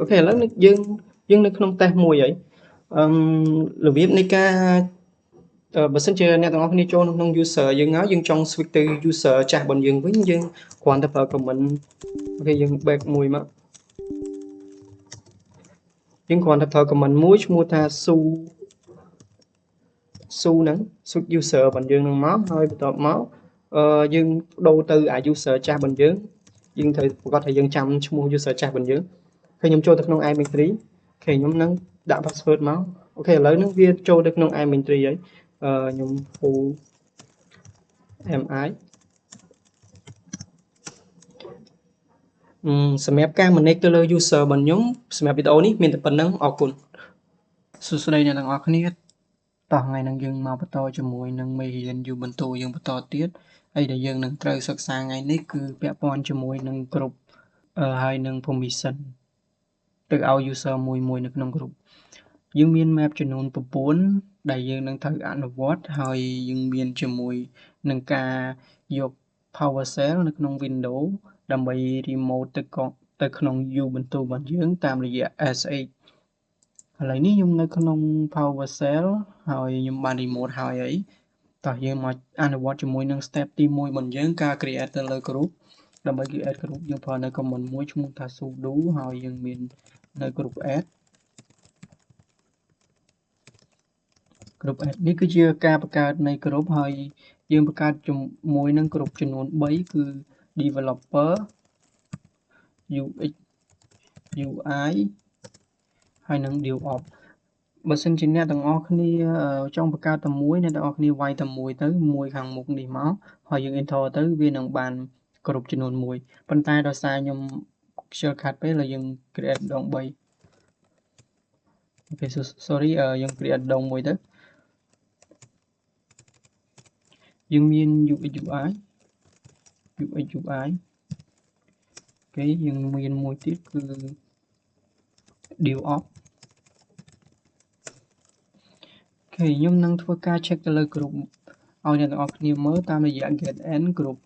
អូខេឥឡូវយើងនៅក្នុង test មួយហើយរបៀបនៃការបើសិនជាអ្នកទាំងអស់គ្នាចូលក្នុង user យើងហើយយើងចង់ switch ទៅ user ចាស់របស់យើងវិញយើងគ្រាន់តែប្រើ comment អូខេយើង back មួយមកយើងគ្រាន់តែប្រើ comment មួយឈ្មោះថា su ហ្នឹង switch user របស់យើងនឹងមកហើយបន្ទាប់មកយើងបដូរទៅអា user ចាស់របស់យើងត្រូវប្រកាសថាយើងចាំឈ្មោះ user ចាស់របស់យើងហើយខ្ញុំចូលទៅក្នុង admin tree អូខេខ្ញុំនឹងដាក់ password មកអូខេឥឡូវហ្នឹងវាចូលទៅក្នុង admin tree ហើយខ្ញុំ who am I សម្រាប់ការ manage ទៅលើ user របស់ខ្ញុំសម្រាប់វីដេអូនេះមានតែប៉ុណ្្នឹងអរគុណសួស្តីអ្នកទាំងអស់គ្នាតោះថ្ងៃនេះយើងមកបន្តជាមួយនឹងមេរៀន Ubuntu យើងបន្តទៀតហើយដែលយើងនឹងត្រូវសិក្សាថ្ងៃនេះគឺពាក់ព័ន្ធជាមួយនឹង group ហើយនឹង permission ទៅឲ្យ user មួយនៅក្នុង group យើងមាន map ចំនួន9ដែលយើងនឹងត្រូវអនុវត្តហើយយើងមានជាមួយនឹងការយក PowerShell នៅក្នុង Windows ដើម្បី remote ទៅក្នុង Ubuntu របស់យើងតាមរយៈ SH ឥឡូវនេះខ្ញុំនៅក្នុង PowerShell ហើយខ្ញុំបាន remote ហើយអីតោះយើងមកអនុវត្តជាមួយនឹង step ទី1របស់យើងការ create ទៅលើ group ដើម្បី create group យើងប្រើនៅ command មួយឈ្មោះថា sudo ហើយយើងមាននៅ group add នេះគឺជាការបង្កើតនៃ group ហើយយើងបង្កើតជាមួយនឹង group ចំនួន3គឺ developer UX UI ហើយនឹង DevOps បើសិនជាអ្នកទាំងអស់គ្នាចង់បង្កើតតែមួយអ្នកទាំងអស់គ្នាវាយតែមួយទៅមួយខាងមុខនេះមកហើយយើង enter ទៅវានឹងបាន group ចំនួន1ប៉ុន្តែដោយសារខ្ញុំខ្ជិលខាត់ពេលហើយយើង create ដង3អូខេ sorry យើង create ដងមួយទៅយើងមាន UX UI អូខេយើងមានមួយទៀតគឺ DevOps អូខេខ្ញុំនឹងធ្វើការ check ទៅលើ group ឲ្យអ្នកទាំងអស់គ្នាមើលតាមរយៈ get end group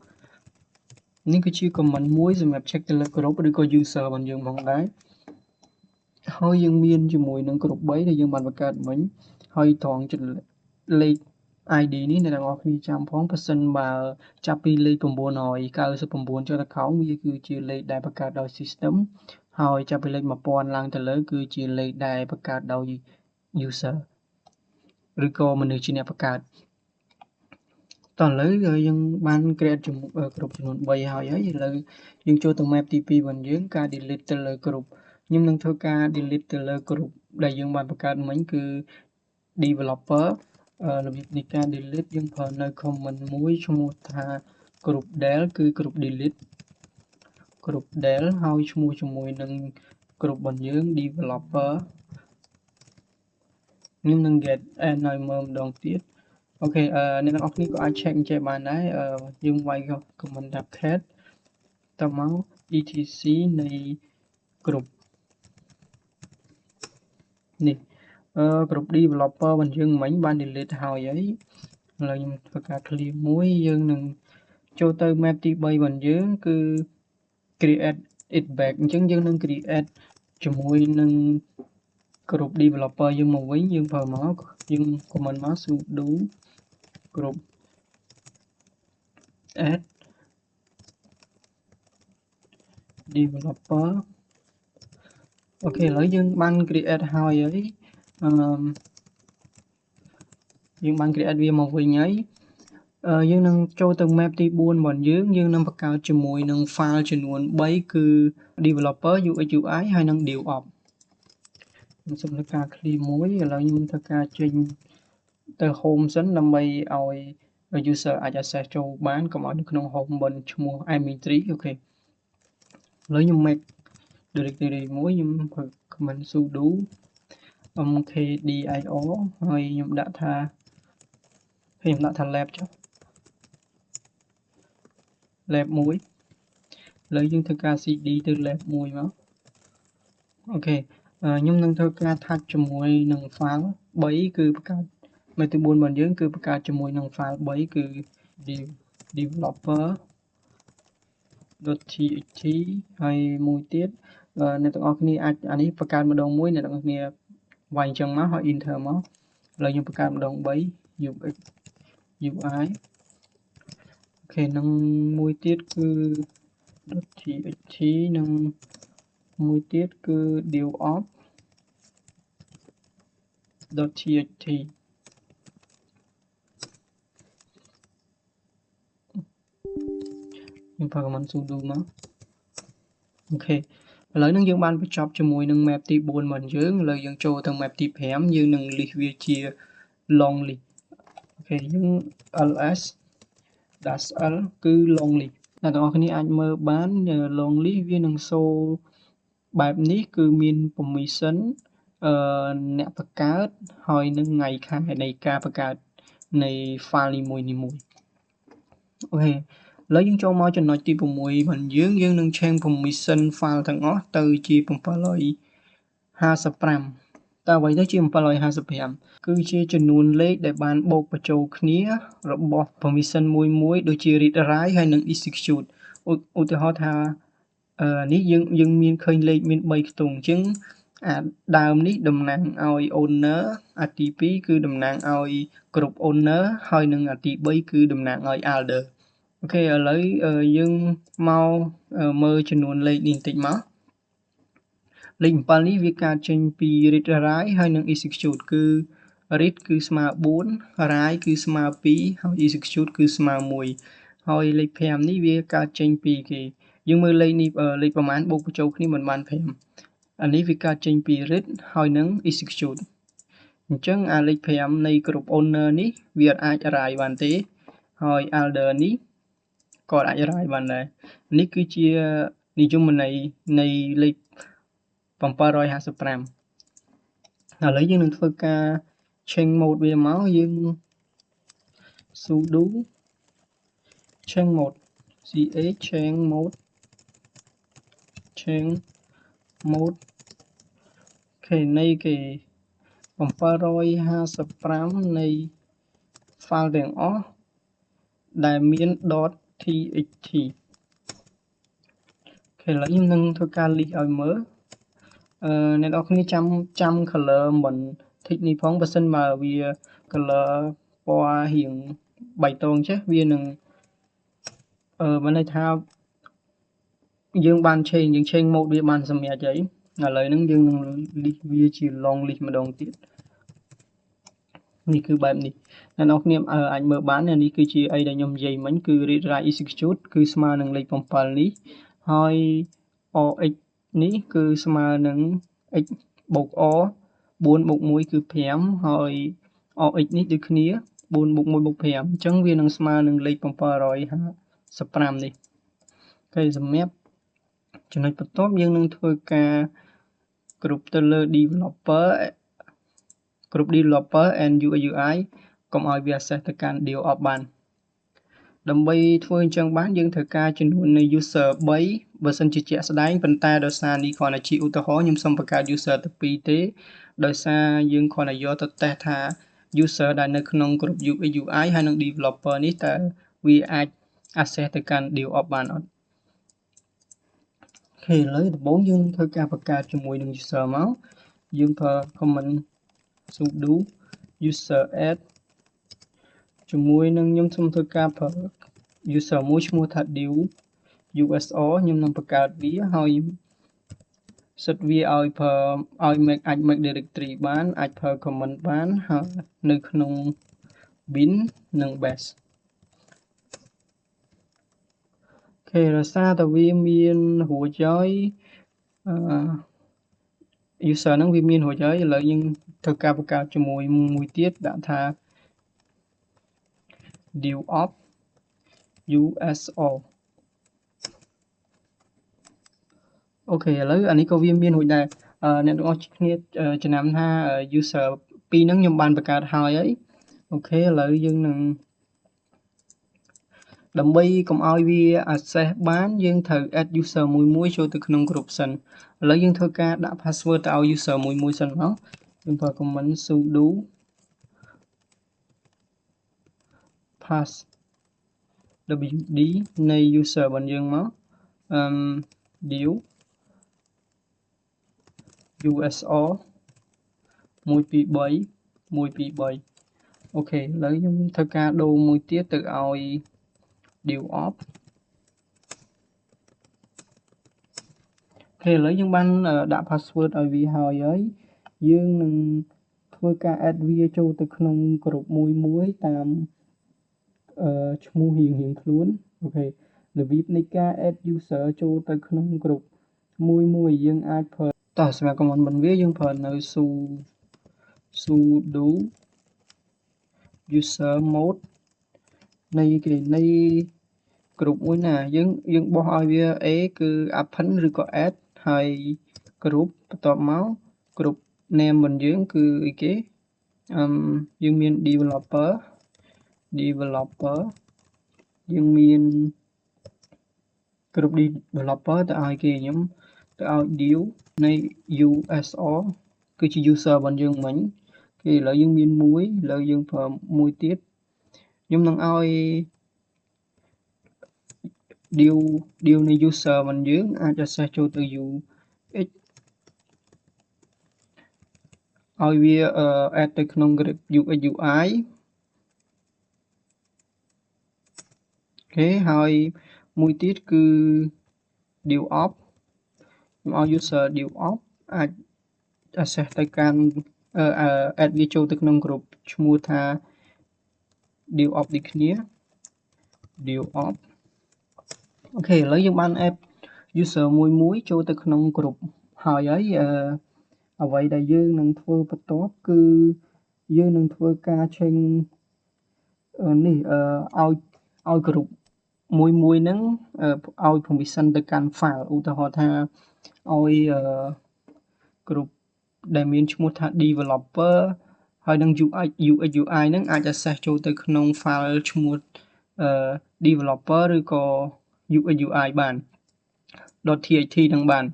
នេះគឺជា command មួយសម្រាប់ check ទៅលើ group ឬក៏ user របស់យើងផងដែរហើយយើងមានជាមួយនឹង group 3ដែលយើងបានបង្កើតមិញហើយត្រង់លេខ ID នេះអ្នកទាំងអស់គ្នាចាំផងបើសិនបើចាប់ពីលេខ999ចុះទៅខោវាគឺជាលេខដែលបង្កើតដោយ system ហើយចាប់ពីលេខ1000ឡើងទៅលើគឺជាលេខដែលបង្កើតដោយ user ឬក៏មនុស្សជាអ្នកបង្កើតតោះឥឡូវយើងបាន create group ចំនួន3ហើយឥឡូវយើងចូលទៅ map ទី2របស់យើងការ delete ទៅលើ group ខ្ញុំនឹងធ្វើការ delete ទៅលើ group ដែលយើងបានបង្កើតមិញគឺ developer របៀបនៃការ delete យើងប្រើនៅ command មួយឈ្មោះថា group del គឺ group delete group del ហើយឈ្មោះជាមួយនឹង group របស់យើង developer ខ្ញុំនឹង get end ឲ្យមើលម្ដងទៀតអូខេអ្នកទាំងអស់គ្នាក៏អាច check ចេះបានដែរយើងវាយ command tab cat តមក etc នៃ group នេះgroup developer របស់យើងមិញបាន delete ហើយឥឡូវខ្ញុំធ្វើការ clear មួយយើងនឹងចូលទៅ map ទី3របស់យើងគឺ create it back អញ្ចឹងយើងនឹង create ជាមួយនឹង group developer យើងមកវិញយើងប្រើមកយើង command មក sudo group add developer អូខេឥឡូវយើងបាន create ហើយយើងបាន create វាមកវិញហើយយើងនឹងចូលទៅ map ទី4របស់យើងនឹងបង្កើតជាមួយនឹង file ចំនួន3គឺ developer UX UI ហើយនឹង DevOps ខ្ញុំសូមធ្វើការ clear មួយឥឡូវខ្ញុំធ្វើការចេញទៅ home សិនដើម្បីឲ្យ user អាច access ចូលបានកុំឲ្យនៅក្នុង home បនឈ្មោះ admin3 អូខេឥឡូវខ្ញុំ make directory មួយខ្ញុំប្រើ command sudo mkdir ហើយខ្ញុំដាក់ថាlab ចុះ lab 1ឥឡូវយើងធ្វើការ cd ទៅ lab 1មកអូខេខ្ញុំនឹងធ្វើការ touch ជាមួយនឹង file 3គឺបង្កើត map ទី4របស់យើងគឺបង្កើតជាមួយនឹង file 3គឺ developer.txt ហើយមួយទៀតអ្នកទាំងអស់គ្នាអាចអានេះបង្កើតម្ដងមួយអ្នកទាំងអស់គ្នាវាយអញ្ចឹងមកហើយ enter មកឥឡូវខ្ញុំបង្កើតម្ដង3 UX UI អូខេនឹងមួយទៀតគឺ .txt និងមួយទៀតគឺ DevOps.txt ខ្ញុំប្រើ command sudo មកអូខេឥឡូវនេះយើងបានបញ្ចប់ជាមួយនឹង map ទី4របស់យើងឥឡូវយើងចូលទៅ map ទី5យើងនឹង list វាជា long list អូខេយើង ls -l គឺ long list អ្នកទាំងអស់គ្នាអាចមើលបាន long list វានឹងសូបែបនេះគឺមាន permission អ្នកបង្កើតហើយនឹងថ្ងៃខែនៃការបង្កើតនៃ file នីមួយៗអូខេឥឡូវយើងចូលមកចំណុចទី6របស់យើងនឹង change permission file ទាំងអស់ទៅជា755តើអ្វីទៅជា755គឺជាចំនួនលេខដែលបានបូកបញ្ចូលគ្នារបស់ permission មួយដូចជា read write ហើយនិង execute ឧទាហរណ៍ថានេះយើងមានឃើញលេខមាន3ខ្ទង់អញ្ចឹងអាដើមនេះតំណាងឲ្យ owner អាទី2គឺតំណាងឲ្យ group owner ហើយនិងអាទី3គឺតំណាងឲ្យ elder អូខេឥឡូវយើងមកមើលចំនួនលេខនេះបន្តិចមកលេខ7នេះវាកើតចេញពី read write ហើយនិង execute គឺ read គឺស្មើ4 write គឺស្មើ2ហើយ execute គឺស្មើ1ហើយលេខ5នេះវាកើតចេញពីគេយើងមើលលេខនេះលេខប្រមាណបូកបញ្ចូលគ្នាមិនបាន5អានេះវាកើតចេញពី read ហើយនិង execute អញ្ចឹងអាលេខ5នៃ group owner នេះវាអាច write បានទេហើយ elder នេះក៏អាច write បានដែរនេះគឺជានិយមន័យនៃលេខ755ឥឡូវយើងនឹងធ្វើការ change mode វាមកយើង sudo change mode change mode អូខេនៃគេ755នៃ file ទាំងអស់ដែលមាន .txt អូខេឥឡូវខ្ញុំនឹងធ្វើការ list ឲ្យមើលអ្នកនរគ្នាចាំ color មិន tick នេះផងបើសិនបើវា color ពណ៌រៀងបៃតងចេះវានឹងមានន័យថាយើងបាន change mode វាបានសម្រាប់អីឥឡូវហ្នឹងយើងនឹង list វាជា long list ម្ដងទៀតនេះគឺបែបនេះអ្នកនរគ្នាអាចមើលបាននេះគឺជាអីដែលខ្ញុំនិយាយមិញគឺ read write execute គឺស្មើនឹងលេខ7នេះហើយ OX នេះគឺស្មើនឹង x បូក o 4បូក1គឺ5ហើយ OX នេះដូចគ្នា4បូក1បូក5អញ្ចឹងវានឹងស្មើនឹងលេខ755នេះហើយសម្រាប់ចំណុចបន្ទាប់យើងនឹងធ្វើការ group ទៅលើ developer and UI កុំឲ្យវា access ទៅកាន់ DevOps បានដើម្បីធ្វើអញ្ចឹងបានយើងត្រូវការចំនួននៃ user 3បើសិនជាជាក់ស្ដែងប៉ុន្តែដោយសារនេះគ្រាន់តែជាឧទាហរណ៍ខ្ញុំសូមបង្កើត user ទៅ2ទេដោយសារយើងគ្រាន់តែយកទៅតេស្តថា user ដែលនៅក្នុង group UX UI ហើយនិង developer នេះតើវាអាច access ទៅកាន់ DevOps បានអត់អូខេឥឡូវដំបូងយើងធ្វើការបង្កើតជាមួយនឹង user មកយើងប្រើ command sudo user add ជាមួយនឹងខ្ញុំសូមធ្វើការប្រើ user មួយឈ្មោះថា dev uso ខ្ញុំនឹងបង្កើតវាហើយ set វាឲ្យប្រើឲ្យ អាច make directory បានអាចប្រើ command បានហើយនៅក្នុង bin និង bash អូខេដោយសារតែវាមានរួចហើយuser ហ្នឹងវាមានរួចហើយឥឡូវយើងធ្វើការបង្កើតជាមួយមួយទៀតដាក់ថា DevOps USO អូខេឥឡូវអានេះក៏វាមានរួចដែរអ្នកទាំងអស់គ្នាចំណាំថា user 2ហ្នឹងខ្ញុំបានបង្កើតហើយអូខេឥឡូវយើងនឹងដើម្បីកុំឲ្យវា access បានយើងត្រូវ add user មួយចូលទៅក្នុង group សិនឥឡូវយើងធ្វើការដាក់ password ទៅឲ្យ user មួយសិនមកយើងប្រើ command sudo pass wd នៃ user របស់យើងមកdev uso 123អូខេឥឡូវខ្ញុំធ្វើការដូរមួយទៀតទៅឲ្យ DevOps អូខេឥឡូវយើងបានដាក់ password ឲ្យវាហើយយើងនឹងធ្វើការ add វាចូលទៅក្នុង group មួយតាមឈ្មោះរៀងខ្លួនអូខេរបៀបនៃការ add user ចូលទៅក្នុង group មួយយើងអាចប្រើតោះសម្រាប់ command បន្វាយើងប្រើនៅ sudo user mode នៃ group មួយណាយើងបោះឲ្យវា A គឺ append ឬក៏ add ហើយ group បន្ទាប់មក group name របស់យើងគឺអីគេយើងមាន developer យើងមាន group developer ទៅឲ្យគេខ្ញុំទៅឲ្យ dev នៃ user គឺជា user របស់យើងមិញគេឥឡូវយើងមានមួយឥឡូវយើងប្រើមួយទៀតខ្ញុំនឹងឲ្យ dev នៃ user របស់យើងអាច access ចូលទៅ UX ឲ្យវា add ទៅក្នុង UX UI អូខេហើយមួយទៀតគឺ dev op ខ្ញុំឲ្យ user dev op អាច access ទៅកាន់add វាចូលទៅក្នុង group ឈ្មោះថា dev op ដូចគ្នា dev op អូខេឥឡូវយើងបាន add user មួយចូលទៅក្នុង group ហើយអ្វីដែលយើងនឹងធ្វើបន្ទាប់គឺយើងនឹងធ្វើការ change នេះឲ្យ group មួយហ្នឹងឲ្យ permission ទៅកាន់ file ឧទាហរណ៍ថាឲ្យ group ដែលមានឈ្មោះថា developer ហើយនឹង UX UI ហ្នឹងអាច access ចូលទៅក្នុង file ឈ្មោះ developer ឬក៏ UX UI បាន .txt នឹងបាន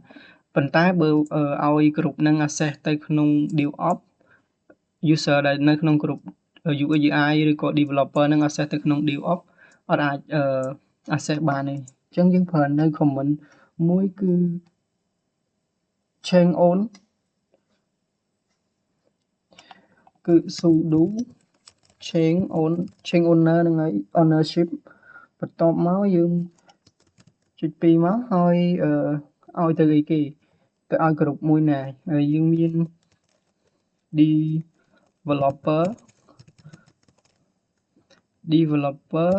ប៉ុន្តែបើឲ្យ group ហ្នឹង access ទៅក្នុង dev op user ដែលនៅក្នុង group UX UI ឬក៏ developer ហ្នឹង access ទៅក្នុង dev op អត់អាច access បានទេអញ្ចឹងយើងប្រើនៅ comment មួយគឺ change on គឺ sudo change owner ហ្នឹងហើយ ownership បន្ទាប់មកយើងចុច2មកហើយឲ្យទៅអីគេទៅឲ្យ group មួយណាហើយយើងមាន developer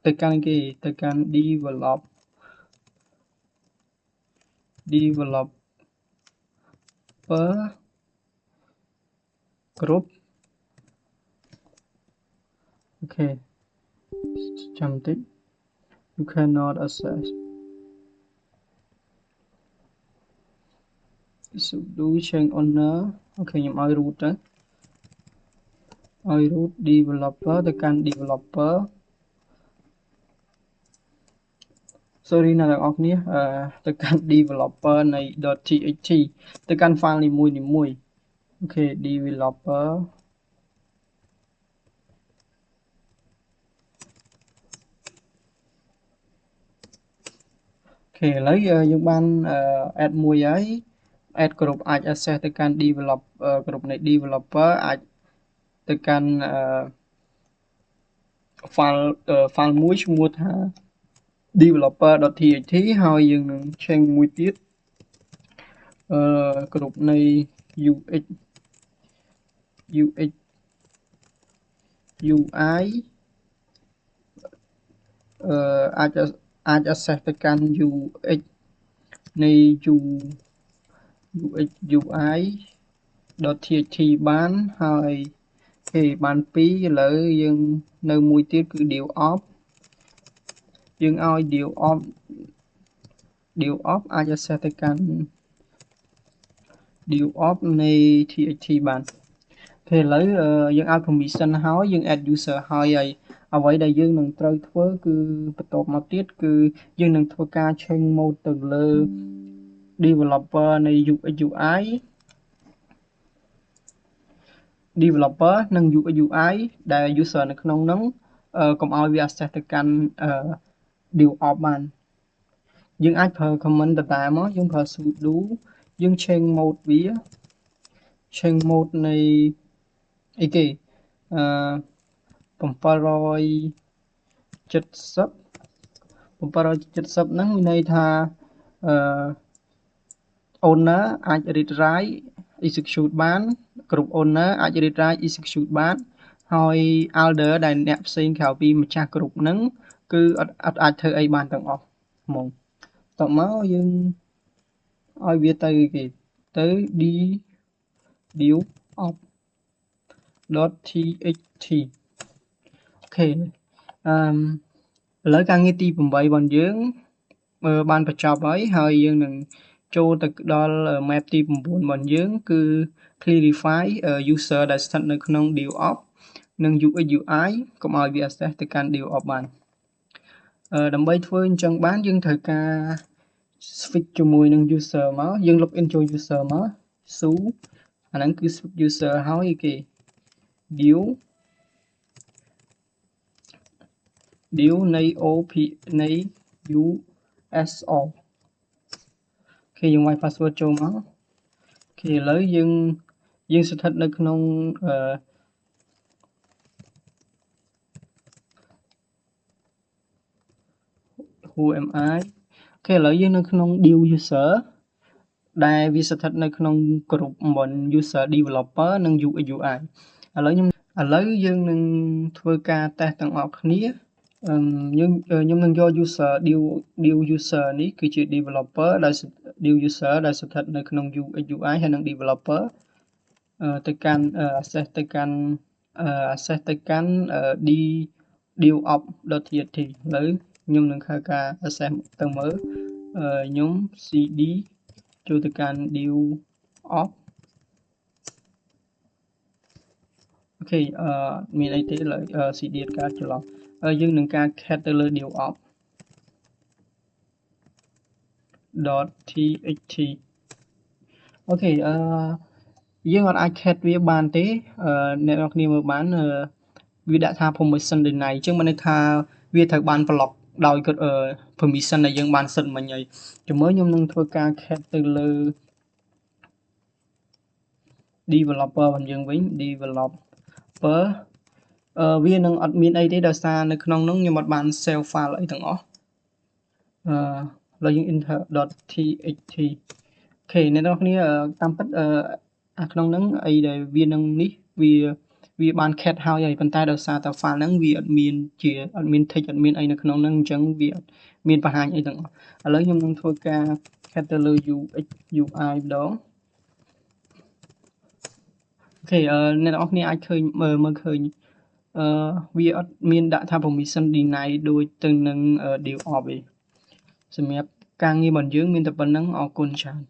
ទៅកាន់គេទៅកាន់ developer group អូខេចាំតិច you cannot access sudo change owner អូខេខ្ញុំឲ្យ root ទៅឲ្យ root developer ទៅកាន់ developer sorry អ្នកទាំងអស់គ្នាទៅកាន់ developer នៃ .txt ទៅកាន់ file នីមួយអូខេ developer អូខេឥឡូវយើងបាន add មួយហើយ add group អាច access ទៅកាន់ developer group នៃ developer អាចទៅកាន់ file មួយឈ្មោះថា developer.txt ហើយយើងនឹង change មួយទៀតgroup នៃ UX UI អាច access ទៅកាន់ UX នៃ UX UI .txt បានហើយគេបាន2ឥឡូវយើងនៅមួយទៀតគឺ dev op យើងឲ្យ dev op អាច access ទៅកាន់ dev op នៃ txt បានឥឡូវយើងឲ្យ permission ហើយយើង add user ហើយអ្វីដែលយើងនឹងត្រូវធ្វើគឺបន្ទាប់មកទៀតគឺយើងនឹងធ្វើការ change mode ទៅលើ developer នៃ UX UI developer និង UX UI ដែល user នៅក្នុងនោះកុំឲ្យវា access ទៅកាន់ dev op បានយើងអាចប្រើ comment ដដែលមកយើងប្រើ sudo យើង change mode វា change mode នៃអីគេ770ហ្នឹងមានន័យថាowner អាច read write execute បានគ្រប់ owner អាច read write execute បានហើយ elder ដែលអ្នកផ្សេងក្រៅពីម្ចាស់គ្រប់ហ្នឹងគឺអត់អាចធ្វើអីបានទាំងអស់ហ្មងតោះមកយើងឲ្យវាទៅគេទៅ dev op .txt អូខេ ឥឡូវការងារទី8របស់យើងបានបញ្ចប់ហើយយើងនឹងចូលទៅដល់ map ទី9របស់យើងគឺ clarify user ដែលស្ថិតនៅក្នុង DevOps និង UX UI កុំឲ្យវា access ទៅកាន់ DevOps បានដើម្បីធ្វើអញ្ចឹងបានយើងត្រូវការ switch ជាមួយនឹង user មកយើង login ចូល user មក su អាហ្នឹងគឺ switch user ហើយគេ deal នៃ op នៃ uso គេយើងវាយ password ចូលមកគេឥឡូវយើងស្ថិតនៅក្នុងwho am I ឥឡូវយើងនៅក្នុង deal user ដែលវាស្ថិតនៅក្នុង group របស់ user developer និង UX UI ឥឡូវយើងនឹងធ្វើការ test ទាំងអស់គ្នាខ្ញុំនឹងយក user deal user នេះគឺជា developer ដែល deal user ដែលស្ថិតនៅក្នុង UX UI ហើយនិង developer ទៅកាន់ access ទៅកាន់ devops.txt ឥឡូវខ្ញុំនឹងធ្វើការ access ទៅមើលខ្ញុំ cd ចូលទៅកាន់ devops អូខេមានអីទេឡើយ cd ការច្រឡំយើងនឹងការ cat ទៅលើ devops.txt អូខេយើងអាច cat វាបានទេអ្នកនរគ្នាមើលបានវាដាក់ថា permission deny អញ្ចឹងមានន័យថាវាត្រូវបាន block ដោយ permission ដែលយើងបានសិតមិញហើយជំរឿនខ្ញុំនឹងធ្វើការ cat ទៅលើ developer របស់យើងវិញ developer វានឹងអត់មានអីទេដោយសារនៅក្នុងនោះខ្ញុំអត់បាន save file អីទាំងអស់ឥឡូវយើង enter.txt អូខេអ្នកនរគ្នាតាមពិតក្នុងហ្នឹងអីដែលវានឹងនេះវាបាន cat ហើយប៉ុន្តែដោយសារតែ file ហ្នឹងវាអត់មាន text អត់មានអីនៅក្នុងហ្នឹងអញ្ចឹងវាអត់មានបង្ហាញអីទាំងអស់ឥឡូវខ្ញុំនឹងធ្វើការ cat ទៅលើ UX UI ម្ដងអូខេអ្នកនរគ្នាអាចឃើញមើលឃើញវាអត់មានដាក់ថា permission deny ដូចទៅនឹង DevOps ទេសម្រាប់ការងាររបស់យើងមានតែប៉ុណ្្នឹងអរគុណច្រើន